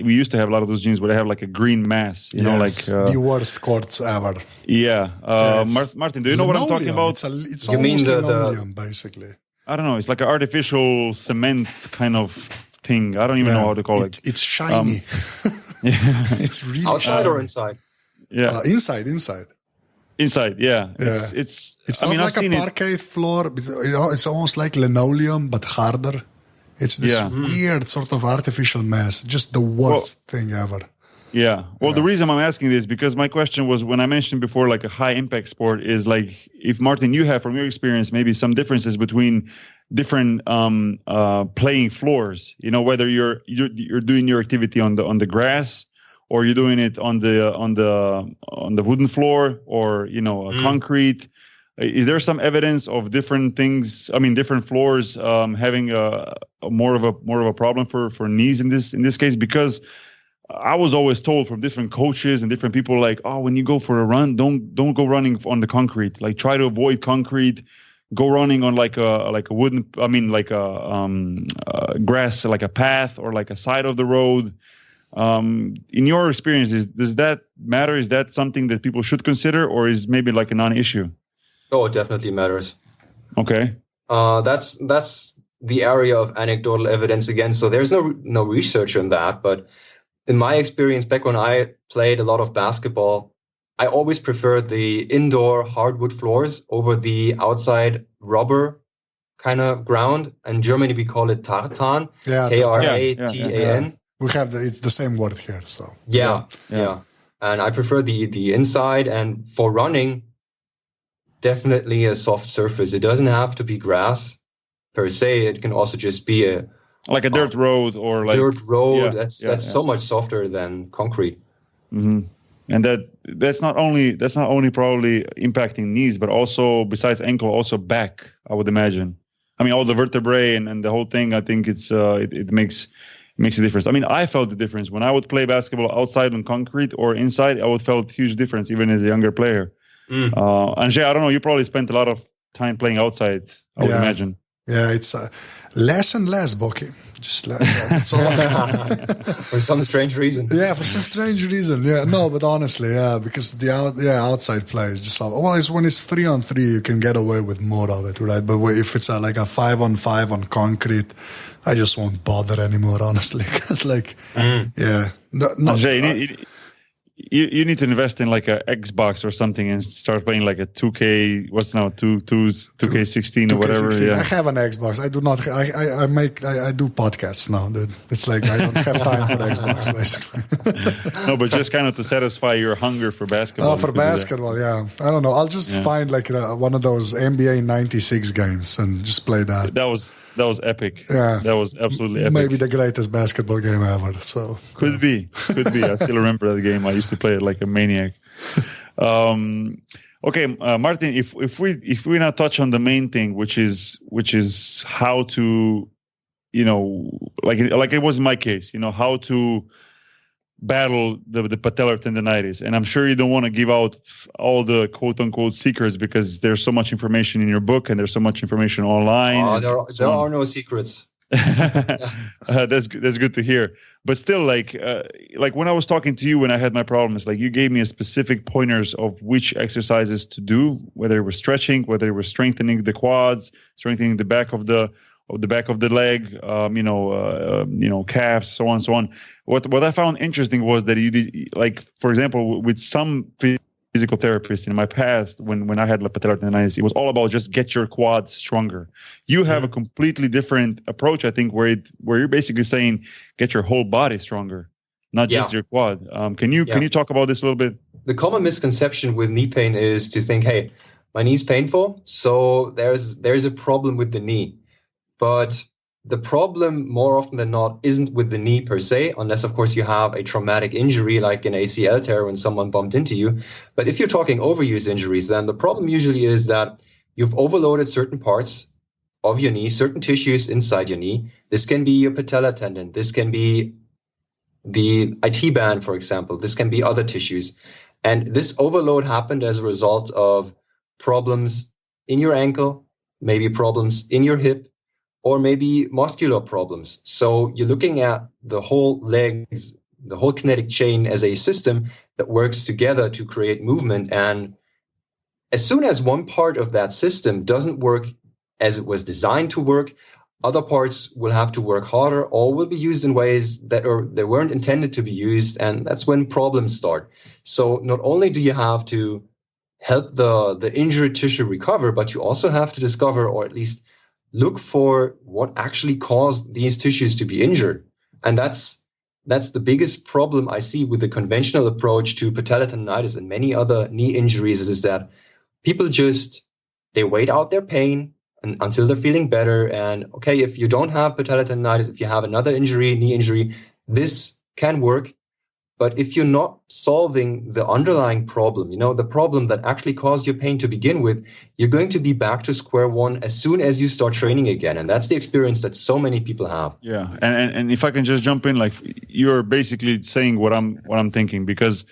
Speaker 1: we used to have a lot of those gyms where they have like a green mass.
Speaker 2: The worst courts ever.
Speaker 1: Yeah. Martin, do you know what I'm talking about?
Speaker 2: It's almost linoleum, basically.
Speaker 1: I don't know. It's like an artificial cement kind of thing. I don't even know how to call it.
Speaker 2: It's shiny. It's really
Speaker 3: outside or inside?
Speaker 1: Yeah,
Speaker 2: inside.
Speaker 1: Inside, yeah.
Speaker 2: It's not like a parquet floor. It's almost like linoleum, but harder. It's this weird sort of artificial mess. Just the worst thing ever.
Speaker 1: Yeah. Well, the reason I'm asking this, because my question was, when I mentioned before, like a high impact sport is like, if Martin, you have from your experience, maybe some differences between different playing floors, whether you're doing your activity on the grass, or you're doing it on the wooden floor, or concrete. Is there some evidence of different things? I mean, different floors having a more of a problem for knees in this case? Because I was always told from different coaches and different people, like, oh, when you go for a run, don't go running on the concrete. Like, try to avoid concrete. Go running on like a wooden. I mean, like a grass, like a path or like a side of the road. In your experience, does that matter? Is that something that people should consider, or is maybe like a non-issue?
Speaker 3: Oh, it definitely matters.
Speaker 1: Okay.
Speaker 3: That's the area of anecdotal evidence again. So there's no research on that. But in my experience, back when I played a lot of basketball, I always preferred the indoor hardwood floors over the outside rubber kind of ground. In Germany, we call it tartan.
Speaker 2: Yeah,
Speaker 3: Tartan.
Speaker 2: Yeah. We have it's the same word here. So
Speaker 3: yeah. And I prefer the inside, and for running, definitely a soft surface. It doesn't have to be grass. per se. It can also just be
Speaker 1: like a dirt road or like
Speaker 3: dirt road. That's so much softer than concrete.
Speaker 1: Mm-hmm. And that's not only probably impacting knees, but also besides ankle, also back. I would imagine. I mean, all the vertebrae and the whole thing. I think it makes a difference. I mean, I felt the difference when I would play basketball outside on concrete or inside. I would felt huge difference even as a younger player. Anže, I don't know. You probably spent a lot of time playing outside. I would imagine.
Speaker 2: Yeah, it's less and less, Boki. Just that's all.
Speaker 3: For some strange reason.
Speaker 2: Yeah, for some strange reason. Yeah, no, but honestly, because the outside play is just it's when it's 3-on-3, you can get away with more of it, right? But if it's like a 5-on-5 on concrete, I just won't bother anymore, honestly. Because
Speaker 1: Anže, you need to invest in like a Xbox or something and start playing like a 2K. What's now 2K16 or whatever. Yeah.
Speaker 2: I have an Xbox. I do not. I do podcasts now, dude. It's like I don't have time for the Xbox, basically.
Speaker 1: No, but just kind of to satisfy your hunger for basketball.
Speaker 2: Oh, for basketball, yeah. I don't know. I'll just find like one of those NBA '96 games and just play that.
Speaker 1: That was epic.
Speaker 2: Yeah,
Speaker 1: that was absolutely epic.
Speaker 2: Maybe the greatest basketball game ever. So
Speaker 1: could be. I still remember that game. I used to play it like a maniac. Okay, Martin. If we now touch on the main thing, which is how to, like it was in my case, how to battle the patellar tendonitis. And I'm sure you don't want to give out all the quote unquote secrets because there's so much information in your book and there's so much information online.
Speaker 3: There are no secrets.
Speaker 1: That's good to hear. But still, like when I was talking to you when I had my problems, like you gave me a specific pointers of which exercises to do, whether it was stretching, whether it was strengthening the quads, strengthening the back of the leg, calves, so on and so on. What I found interesting was that you did, like, for example, with some physical therapists in my past, when I had patellar tendonitis, it was all about just get your quads stronger. You have a completely different approach, I think, where you're basically saying get your whole body stronger, not just your quad. Can you talk about this a little bit?
Speaker 3: The common misconception with knee pain is to think, hey, my knee's painful, so there's a problem with the knee. But the problem more often than not isn't with the knee per se, unless, of course, you have a traumatic injury like an ACL tear when someone bumped into you. But if you're talking overuse injuries, then the problem usually is that you've overloaded certain parts of your knee, certain tissues inside your knee. This can be your patellar tendon. This can be the IT band, for example. This can be other tissues. And this overload happened as a result of problems in your ankle, maybe problems in your hip, or maybe muscular problems. So you're looking at the whole legs, the whole kinetic chain as a system that works together to create movement. And as soon as one part of that system doesn't work as it was designed to work, other parts will have to work harder or will be used in ways that they weren't intended to be used. And that's when problems start. So not only do you have to help the injured tissue recover, but you also have to discover, or at least look for, what actually caused these tissues to be injured. And that's the biggest problem I see with the conventional approach to patellar tendonitis and many other knee injuries, is that people they wait out their pain until they're feeling better. And okay, if you don't have patellar tendonitis, if you have another injury, knee injury, this can work. But if you're not solving the underlying problem, the problem that actually caused your pain to begin with, you're going to be back to square one as soon as you start training again. And that's the experience that so many people have.
Speaker 1: Yeah. And if I can just jump in, like, you're basically saying what I'm thinking, because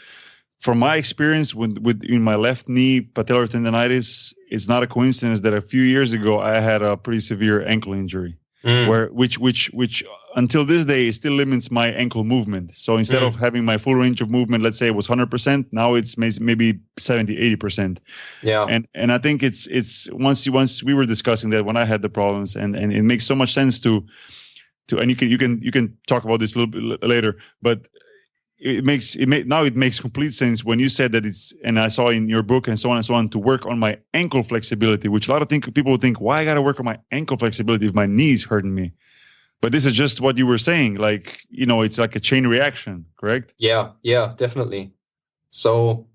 Speaker 1: from my experience in my left knee patellar tendonitis, it's not a coincidence that a few years ago I had a pretty severe ankle injury. Which until this day still limits my ankle movement. So instead of having my full range of movement, let's say it was 100%, now it's maybe 70-80%.
Speaker 3: Yeah.
Speaker 1: And I think it's once we were discussing that when I had the problems, and it makes so much sense to and you can talk about this a little bit later, but it makes complete sense when you said that and I saw in your book and so on, to work on my ankle flexibility, which a lot of people would think, why I got to work on my ankle flexibility if my knee's hurting me? But this is just what you were saying. Like, it's like a chain reaction, correct?
Speaker 3: Yeah, definitely. So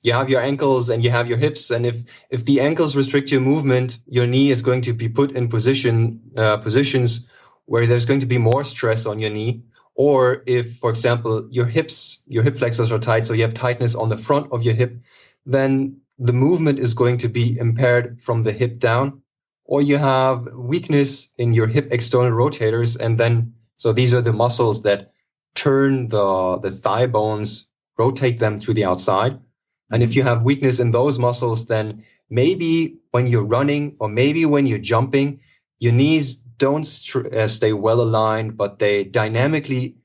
Speaker 3: you have your ankles and you have your hips, and if the ankles restrict your movement, your knee is going to be put in positions where there's going to be more stress on your knee. Or if, for example, your hip flexors are tight, so you have tightness on the front of your hip, then the movement is going to be impaired from the hip down. Or you have weakness in your hip external rotators, and then, so these are the muscles that turn the thigh bones, rotate them to the outside. And if you have weakness in those muscles, then maybe when you're running or maybe when you're jumping, your knees don't stay well aligned, but they dynamically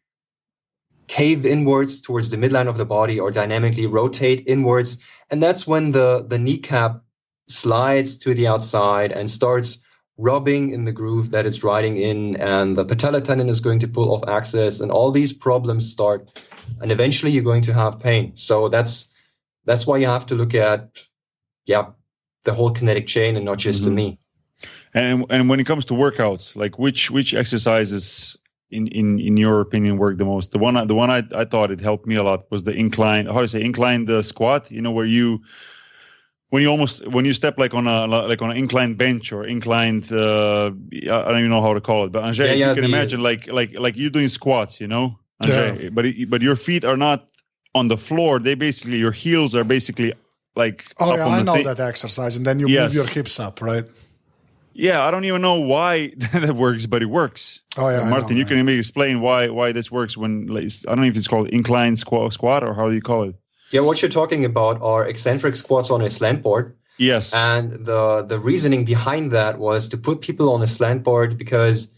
Speaker 3: cave inwards towards the midline of the body or dynamically rotate inwards. And that's when the kneecap slides to the outside and starts rubbing in the groove that it's riding in, and the patellar tendon is going to pull off axis, and all these problems start, and eventually you're going to have pain. So that's why you have to look at the whole kinetic chain and not just the knee.
Speaker 1: And when it comes to workouts, like which exercises in your opinion work the most? The one I thought it helped me a lot was the inclined squat, where when you step like on an inclined bench or inclined I don't even know how to call it, but Anže, you can imagine like you're doing squats, Anže, but your feet are not on the floor. Your heels are basically like
Speaker 2: I know that exercise, and then you move your hips up, right?
Speaker 1: Yeah, I don't even know why that works, but it works.
Speaker 2: Oh yeah,
Speaker 1: Martin, you can maybe explain why this works when, I don't know if it's called inclined squat or how do you call it?
Speaker 3: Yeah, what you're talking about are eccentric squats on a slant board.
Speaker 1: Yes.
Speaker 3: And the reasoning behind that was to put people on a slant board because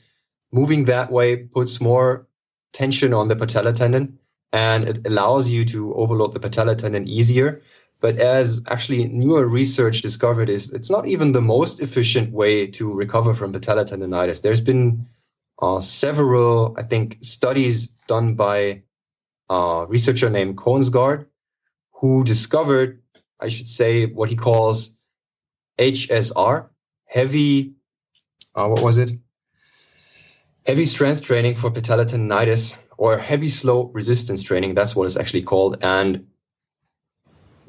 Speaker 3: moving that way puts more tension on the patellar tendon, and it allows you to overload the patellar tendon easier. But as actually newer research discovered, it's not even the most efficient way to recover from patellar tendonitis. There's been several, I think, studies done by a researcher named Koensgaard, who discovered, I should say, what he calls HSR, heavy strength training for patellar tendonitis, or heavy slow resistance training. That's what it's actually called. And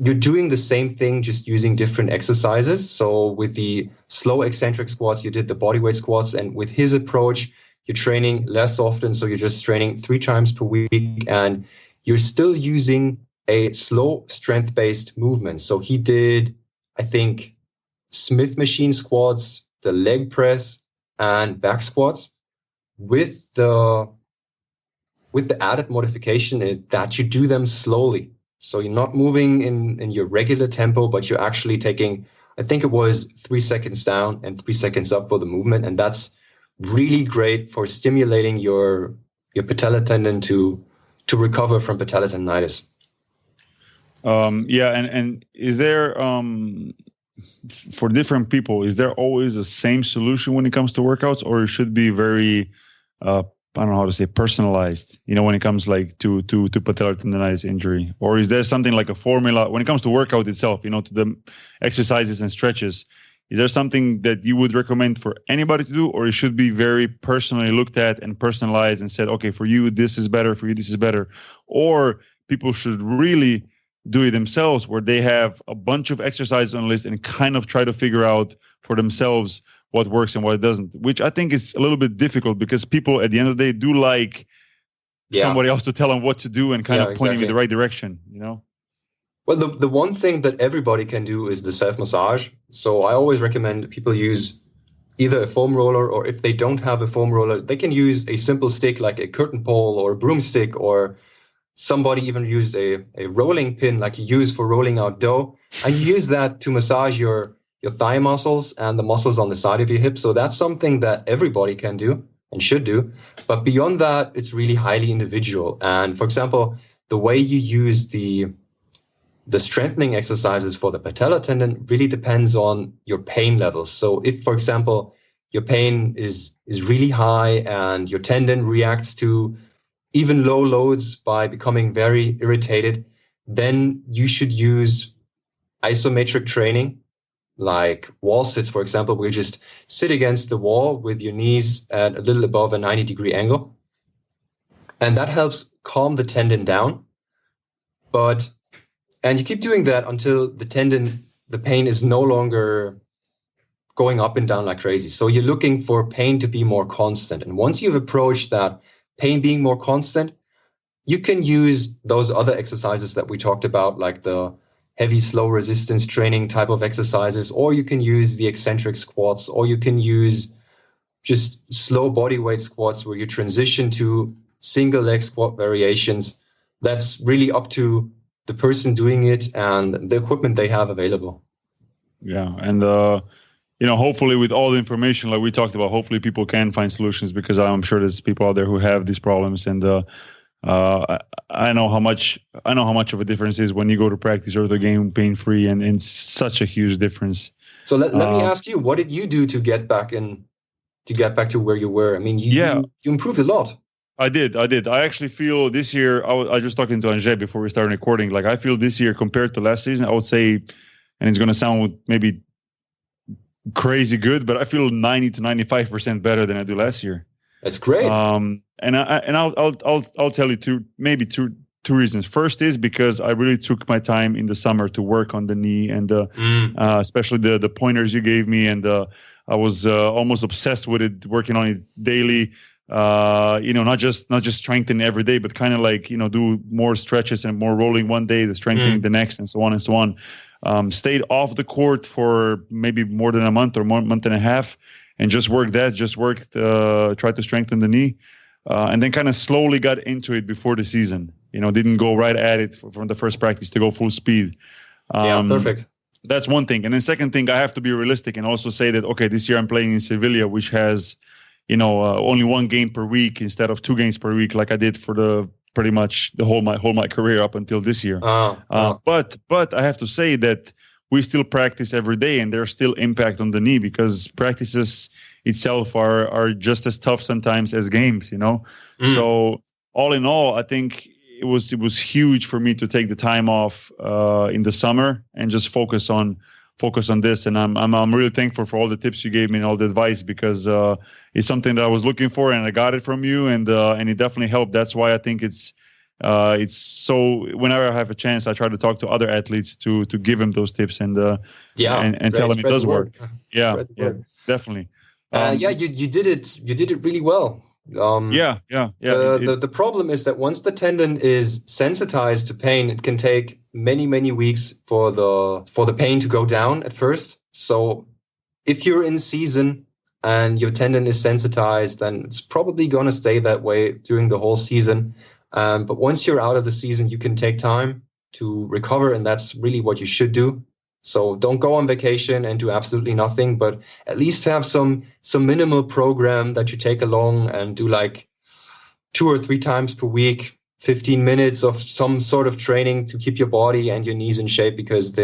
Speaker 3: you're doing the same thing, just using different exercises. So with the slow eccentric squats, you did the bodyweight squats. And with his approach, you're training less often. So you're just training 3 times per week, and you're still using a slow strength-based movement. So he did, I think, Smith machine squats, the leg press, and back squats with the added modification that you do them slowly. So you're not moving in your regular tempo, but you're actually taking, I think it was 3 seconds down and 3 seconds up for the movement. And that's really great for stimulating your patellar tendon to recover from patellar tendonitis.
Speaker 1: And is there, for different people, is there always the same solution when it comes to workouts, or it should be very, I don't know how to say, personalized, when it comes like to patellar tendonitis injury? Or is there something like a formula when it comes to workout itself, to the exercises and stretches? Is there something that you would recommend for anybody to do, or it should be very personally looked at and personalized and said, okay, for you, this is better, for you, this is better? Or people should really do it themselves, where they have a bunch of exercises on a list and kind of try to figure out for themselves what works and what doesn't, which I think is a little bit difficult because people at the end of the day do like somebody else to tell them what to do and kind of point them in the right direction,
Speaker 3: Well, the one thing that everybody can do is the self-massage. So I always recommend people use either a foam roller, or if they don't have a foam roller, they can use a simple stick like a curtain pole or a broomstick, or somebody even used a rolling pin like you use for rolling out dough, and you use that to massage your thigh muscles and the muscles on the side of your hip. So that's something that everybody can do and should do. But beyond that, it's really highly individual. And for example, the way you use the strengthening exercises for the patellar tendon really depends on your pain levels. So if, for example, your pain is really high and your tendon reacts to even low loads by becoming very irritated, then you should use isometric training, like wall sits, for example, where you just sit against the wall with your knees at a little above a 90-degree angle. And that helps calm the tendon down. But And you keep doing that until the pain is no longer going up and down like crazy. So you're looking for pain to be more constant. And once you've approached that pain being more constant, you can use those other exercises that we talked about, like the heavy, slow resistance training type of exercises, or you can use the eccentric squats, or you can use just slow body weight squats where you transition to single leg squat variations. That's really up to the person doing it and the equipment they have available.
Speaker 1: Yeah. And, hopefully with all the information like we talked about, hopefully people can find solutions, because I'm sure there's people out there who have these problems. And I know how much of a difference is when you go to practice or the game pain-free, and it's such a huge difference.
Speaker 3: So let me ask you, what did you do to get back to where you were? I mean, you improved a lot.
Speaker 1: I did. I actually feel this year, I was just talking to Anže before we started recording, like I feel this year compared to last season, I would say, and it's going to sound maybe crazy good, but I feel 90 to 95% better than I do last year.
Speaker 3: That's great.
Speaker 1: And I'll tell you two reasons. First is because I really took my time in the summer to work on the knee, and especially the pointers you gave me, and I was almost obsessed with it, working on it daily. Not just strengthening every day, but kind of like, do more stretches and more rolling one day, the strengthening the next, and so on and so on. Stayed off the court for maybe more than a month or month and a half, and just worked, tried to strengthen the knee. And then kind of slowly got into it before the season. Didn't go right at it from the first practice to go full speed.
Speaker 3: Perfect.
Speaker 1: That's one thing. And then second thing, I have to be realistic and also say that, okay, this year I'm playing in Sevilla, which has, only one game per week instead of 2 games per week, like I did for pretty much the whole my career up until this year. But I have to say that we still practice every day, and there's still impact on the knee, because practices itself are just as tough sometimes as games, So all in all, I think it was huge for me to take the time off in the summer and just focus on this. And I'm really thankful for all the tips you gave me and all the advice, because it's something that I was looking for, and I got it from you, and it definitely helped. That's why I think it's so, whenever I have a chance, I try to talk to other athletes to give them those tips and tell them it does work. Yeah, definitely.
Speaker 3: You did it really well. The problem is that once the tendon is sensitized to pain, it can take many, many weeks for the pain to go down at first. So if you're in season and your tendon is sensitized, then it's probably going to stay that way during the whole season. But once you're out of the season, you can take time to recover, and that's really what you should do. So don't go on vacation and do absolutely nothing, but at least have some minimal program that you take along and do like 2 or 3 times per week, 15 minutes of some sort of training to keep your body and your knees in shape, because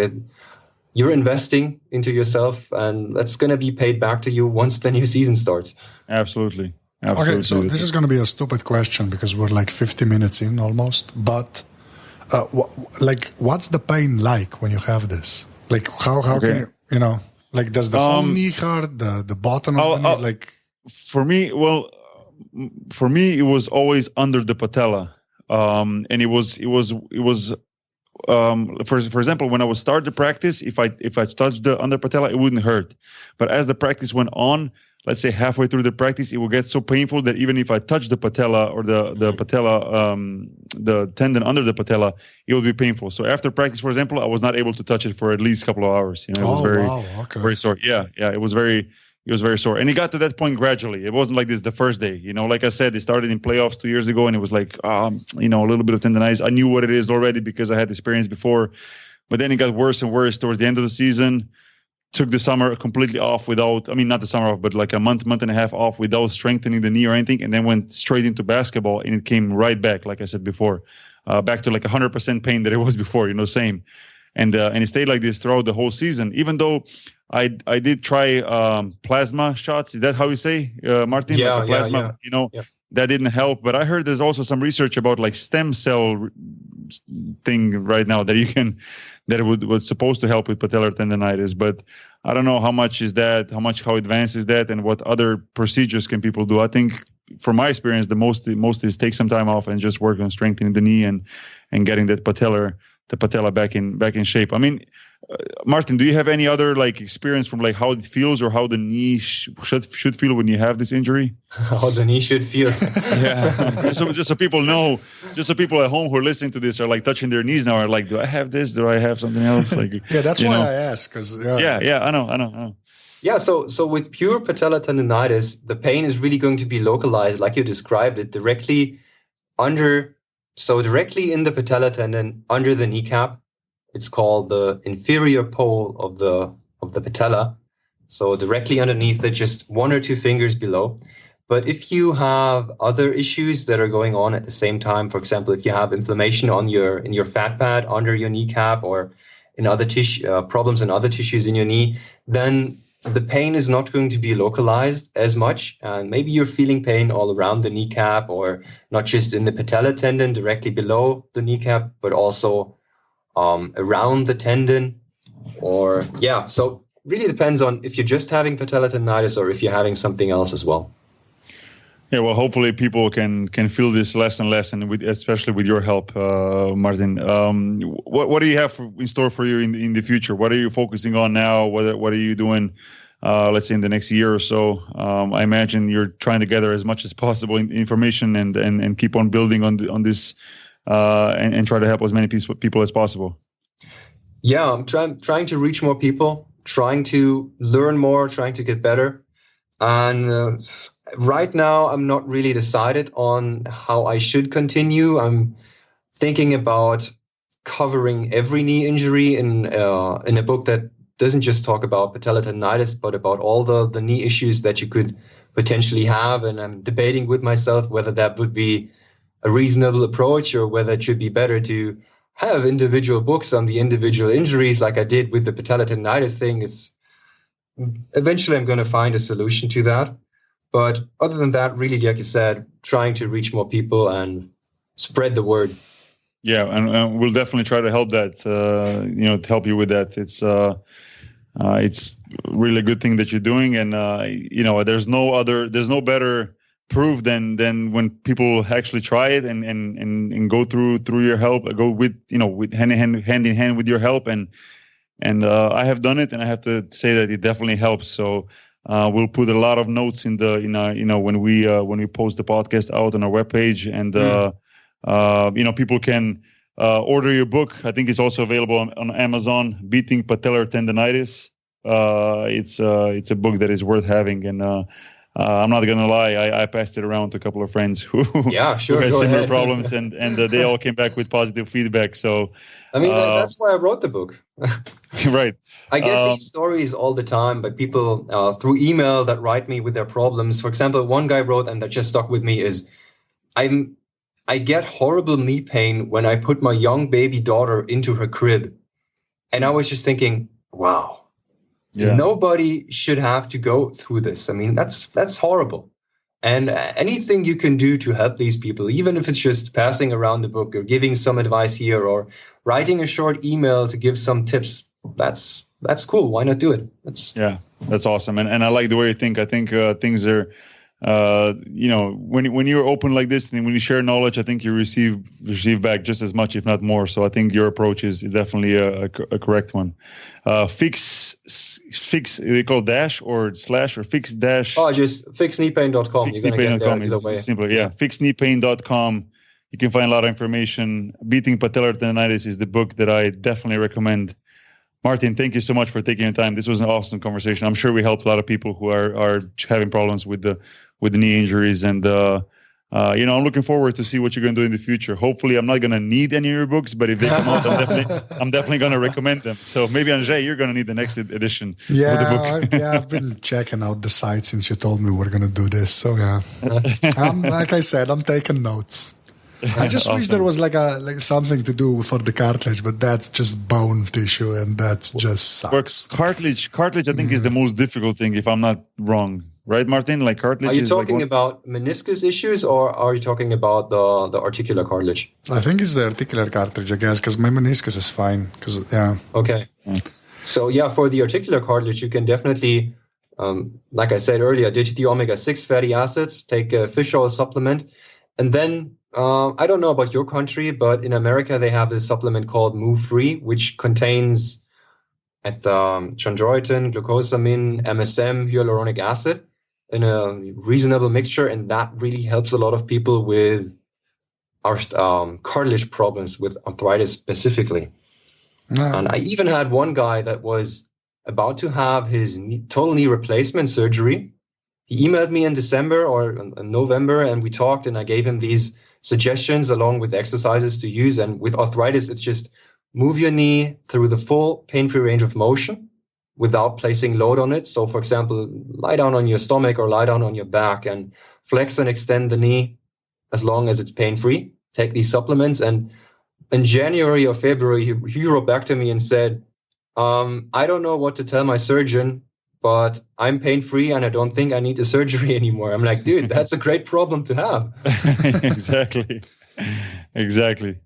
Speaker 3: you're investing into yourself, and that's going to be paid back to you once the new season starts.
Speaker 1: Absolutely.
Speaker 2: Okay, so this is going to be a stupid question because we're like 50 minutes in almost, but what's the pain like when you have this? Like how can you, like does the whole knee hurt, the bottom of the knee, like?
Speaker 1: For me, it was always under the patella. And it was for example, when I would start the practice, if I touched the under patella, it wouldn't hurt. But as the practice went on, let's say halfway through the practice, it will get so painful that even if I touch the patella or the patella, the tendon under the patella, it will be painful. So after practice, for example, I was not able to touch it for at least a couple of hours. It was very sore. Yeah, it was very sore. And it got to that point gradually. It wasn't like this the first day. Like I said, it started in playoffs 2 years ago, and it was like, a little bit of tendonitis. I knew what it is already because I had experience before. But then it got worse and worse towards the end of the season. Took the summer completely off not the summer off, but like a month and a half off without strengthening the knee or anything. And then went straight into basketball, and it came right back, like I said before, back to like 100% pain that it was before, same. And it stayed like this throughout the whole season, even though I did try plasma shots. Is that how you say, Martin?
Speaker 3: Yeah,
Speaker 1: like plasma, that didn't help. But I heard there's also some research about like stem cell thing right now that was supposed to help with patellar tendonitis. But I don't know how much is that, how advanced is that, and what other procedures can people do. I think from my experience, the most is take some time off and just work on strengthening the knee and getting the patella back in shape. I mean, Martin, do you have any other like experience from like how it feels or how the knee should feel when you have this injury?
Speaker 3: How the knee should feel.
Speaker 1: Yeah. just so people know, just so people at home who are listening to this are like touching their knees now are like, do I have this? Do I have something else? Like,
Speaker 2: yeah, that's why I ask.
Speaker 1: Yeah, I know.
Speaker 3: Yeah, so with pure patella tendonitis, the pain is really going to be localized, like you described it, directly in the patella tendon under the kneecap. It's called the inferior pole of the patella. So directly underneath it, just 1 or 2 fingers below. But if you have other issues that are going on at the same time, for example, if you have inflammation in your fat pad under your kneecap or in other problems in other tissues in your knee, then the pain is not going to be localized as much. And maybe you're feeling pain all around the kneecap, or not just in the patella tendon directly below the kneecap, but also around the tendon. So really depends on if you're just having patella tendonitis or if you're having something else as well.
Speaker 1: Yeah, well, hopefully people can feel this less and less, and especially with your help, Martin. What do you have in store for you in the future? What are you focusing on now? What are you doing, let's say, in the next year or so? I imagine you're trying to gather as much as possible information and keep on building on this and try to help as many people as possible.
Speaker 3: Yeah, I'm trying to reach more people, trying to learn more, trying to get better. And right now, I'm not really decided on how I should continue. I'm thinking about covering every knee injury in a book that doesn't just talk about patella tendonitis, but about all the knee issues that you could potentially have. And I'm debating with myself whether that would be a reasonable approach or whether it should be better to have individual books on the individual injuries like I did with the patella tendonitis thing. Eventually I'm going to find a solution to that. But other than that, really, like you said, trying to reach more people and spread the word.
Speaker 1: Yeah, and we'll definitely try to help that, to help you with that. It's really a good thing that you're doing. And, there's no better proof than when people actually try it and go through your help, go with hand in hand with your help. And I have done it, and I have to say that it definitely helps. So we'll put a lot of notes when we post the podcast out on our webpage, and people can order your book. I think it's also available on Amazon. Beating Patellar Tendonitis. It's a book that is worth having, and I'm not gonna lie, I passed it around to a couple of friends who who had similar problems, and they all came back with positive feedback. So
Speaker 3: I mean, that's why I wrote the book.
Speaker 1: Right.
Speaker 3: I get these stories all the time by people through email that write me with their problems. For example, one guy wrote, and that just stuck with me, is I get horrible knee pain when I put my young baby daughter into her crib. And I was just thinking, wow, nobody should have to go through this. I mean, that's horrible. And anything you can do to help these people, even if it's just passing around the book or giving some advice here or writing a short email to give some tips, that's cool. Why not do it?
Speaker 1: That's awesome. And I like the way you think. I think things are, when you're open like this and when you share knowledge, I think you receive back just as much, if not more. So I think your approach is definitely a correct one. Fix, they call dash or slash or fix dash.
Speaker 3: Oh, just fixkneepain.com.
Speaker 1: Fixkneepain.com is simpler. Yeah. Fixkneepain.com. You can find a lot of information. Beating Patellar Tendonitis is the book that I definitely recommend. Martin, thank you so much for taking your time. This was an awesome conversation. I'm sure we helped a lot of people who are having problems with the knee injuries, and I'm looking forward to see what you're going to do in the future. Hopefully, I'm not going to need any of your books, but if they come out, I'm definitely going to recommend them. So maybe Anže, you're going to need the next edition of the book.
Speaker 2: I've been checking out the site since you told me we're going to do this. So yeah, like I said, I'm taking notes. I just wish there was like something to do for the cartilage, but that's just bone tissue, and that's just sucks.
Speaker 1: Cartilage, I think, is the most difficult thing, if I'm not wrong. Right, Martin? Like cartilage.
Speaker 3: Are you talking about meniscus issues, or are you talking about the articular cartilage?
Speaker 2: I think it's the articular cartilage, I guess, because my meniscus is fine.
Speaker 3: Okay. So for the articular cartilage, you can definitely Like I said earlier, ditch the omega-6 fatty acids, take a fish oil supplement. And then, I don't know about your country, but in America, they have this supplement called Move Free, which contains chondroitin, glucosamine, MSM, hyaluronic acid in a reasonable mixture. And that really helps a lot of people with our cartilage problems, with arthritis specifically. And I even had one guy that was about to have his total knee replacement surgery. He emailed me in December or in November, and we talked, and I gave him these suggestions along with exercises to use. And with arthritis, it's just move your knee through the full pain-free range of motion without placing load on it. So, for example, lie down on your stomach or lie down on your back and flex and extend the knee as long as it's pain-free. Take these supplements. And in January or February, he wrote back to me and said, I don't know what to tell my surgeon, but I'm pain-free and I don't think I need a surgery anymore. I'm like, dude, that's a great problem to have.
Speaker 1: Exactly.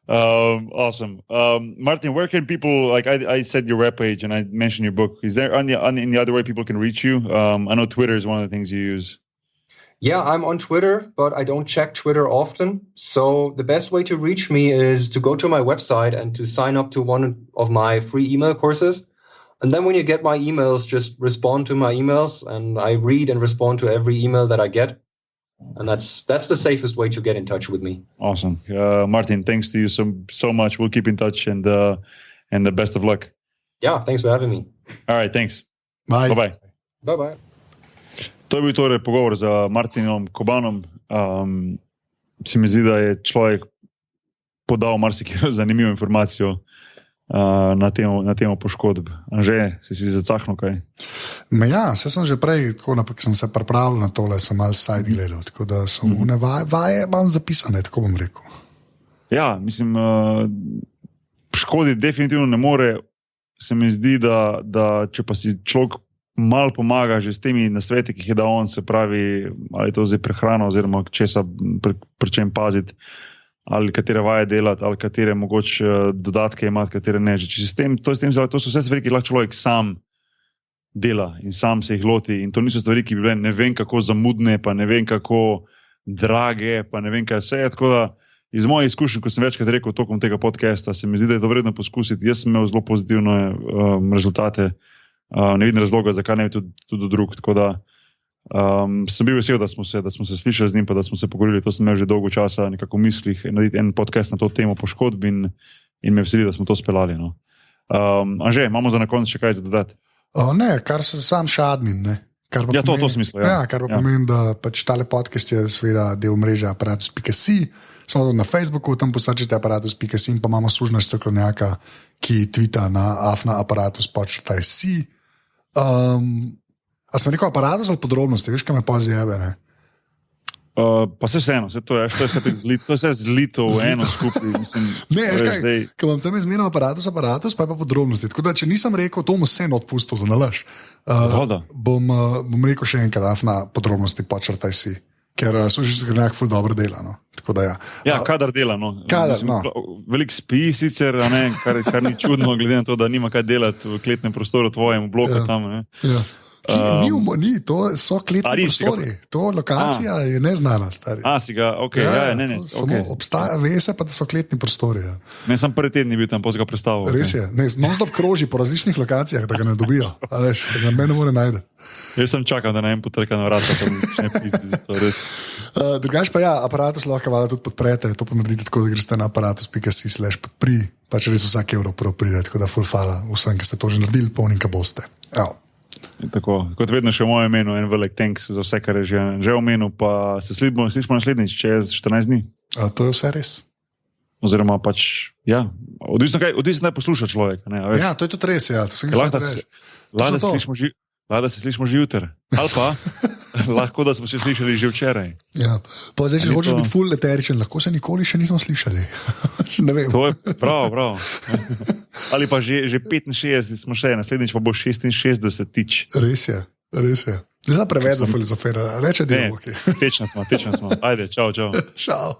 Speaker 1: Awesome. Martin, where can people, like I said your webpage and I mentioned your book. Is there any other way people can reach you? I know Twitter is one of the things you use.
Speaker 3: Yeah, I'm on Twitter, but I don't check Twitter often. So the best way to reach me is to go to my website and to sign up to one of my free email courses. And then when you get my emails, just respond to my emails, and I read and respond to every email that I get. And that's the safest way to get in touch with me.
Speaker 1: Awesome. Martin, thanks to you so much. We'll keep in touch, and the best of luck.
Speaker 3: Yeah, thanks for having me.
Speaker 1: All right, thanks.
Speaker 2: Bye.
Speaker 1: Bye-bye.
Speaker 3: Bye-bye.
Speaker 1: To je bil torej pogovor z Martinom Kobanom. Se mi zdi, da je človek podal marsikaj zanimivo informacijo na temo poškodb. Anže, si zacahnil kaj?
Speaker 2: Ja, sem že prej, ko sem se pripravil na tole, sem malo sajt gledal, tako da so vaje imam zapisane, tako bom rekel.
Speaker 1: Ja, mislim, škoditi definitivno ne more. Se mi zdi, da če pa si človek malo pomaga že s temi nasveti, ki jih je dal on, se pravi, ali je to zdaj prehrana oziroma česa pri čem paziti, ali katere vaje delati, ali katere mogoče dodatke imati, katere ne. To so vse stvari, ki lahko človek sam dela in sam se jih loti, in to niso stvari, ki bi bile ne vem kako zamudne, pa ne vem kako drage, pa ne vem kaj vse je, tako da iz mojih izkušenj, ko sem večkrat rekel tokom tega podcasta, se mi zdi, da je to vredno poskusiti. Jaz sem imel zelo pozitivne rezultate. Ne vidim razloga, zakaj ne bi tudi drug. Tako da sem bil vesel, da smo se slišali z njim, pa da smo se pogovorili. To sem imel že dolgo časa nekako v mislih, narediti en podcast na to temo poškodb in me veseli, da smo to speljali. No. Anže, imamo za na konec še kaj za dodati?
Speaker 2: Ne, kar se sam še admin, ne.
Speaker 1: Ja, to smislo. Ja,
Speaker 2: kar pa pomeni, da pač tale podcast je seveda del mreže aparatus.si, samo na Facebooku, tam posačite aparatus.si in pa imamo služna strokovnjaka, ki tvita na aparatus.si. A sem rekel aparatus ali podrobnosti, veš, kaj me pa zjebe, ne?
Speaker 1: Pa vseeno, to je vse zlito v eno skupaj.
Speaker 2: Ne, veš kaj, ko vam tam izmerim aparatus, pa je pa podrobnosti. Tako da, če nisem rekel, to mu vseeno odpustil za nalaž. Bom rekel še enkrat na podrobnosti počrtaj si, ker služi se nekako ful dobro dela. No. Tako da ja.
Speaker 1: Ja, kadar dela. No. Veliko spi sicer, kar ni čudno, glede na to, da nima kaj delati v kletnem prostoru tvojem, v bloku tam. Ne.
Speaker 2: Ja. Ni, to so kletni prostori. To lokacija je neznana, stari.
Speaker 1: Si ga, okej,
Speaker 2: okay. Obstaja, ve se pa, da so kletni prostori. Ja.
Speaker 1: Ne, sam prvi teden bi bil tam, pa si ga predstavil.
Speaker 2: Res je, non-stop kroži po različnih lokacijah, da ga ne dobijo. A veš, da ga ne more najde.
Speaker 1: Jaz sem čakal, da najem potrka na vrata, pa ne pizdi, to res.
Speaker 2: Drugač pa ja, aparatus lahko vala tudi podprete, to pa naredite tako, da greste na aparatus.si/podpri, pa če res vsak evro prav pride, tako da full hvala vsem, ki ste to že naredili, polnim, ka boste. Evo.
Speaker 1: Tako, kot vedno še v mojem imenu, en velik thanks za vse, kar je že omenil, pa se slišimo naslednjič, čez 14 dni. To je vse res. Oziroma pač, ja, odvisno kaj posluša človek. Ne,
Speaker 2: ja, to je tudi res, ja.
Speaker 1: Lahko se slišimo že jutri. Ali pa lahko, da smo se slišali že včeraj.
Speaker 2: Ja, pa zdaj, če hočeš biti full eteričen, lahko se nikoli še nismo slišali. Ne vem.
Speaker 1: To je prav. Ali pa že 65 smo še, naslednjič pa bo 66 tič.
Speaker 2: Res je. Zdaj preveč za filozofera. Reče delo, Boki.
Speaker 1: Tečna smo. Ajde, čau.
Speaker 2: Čau.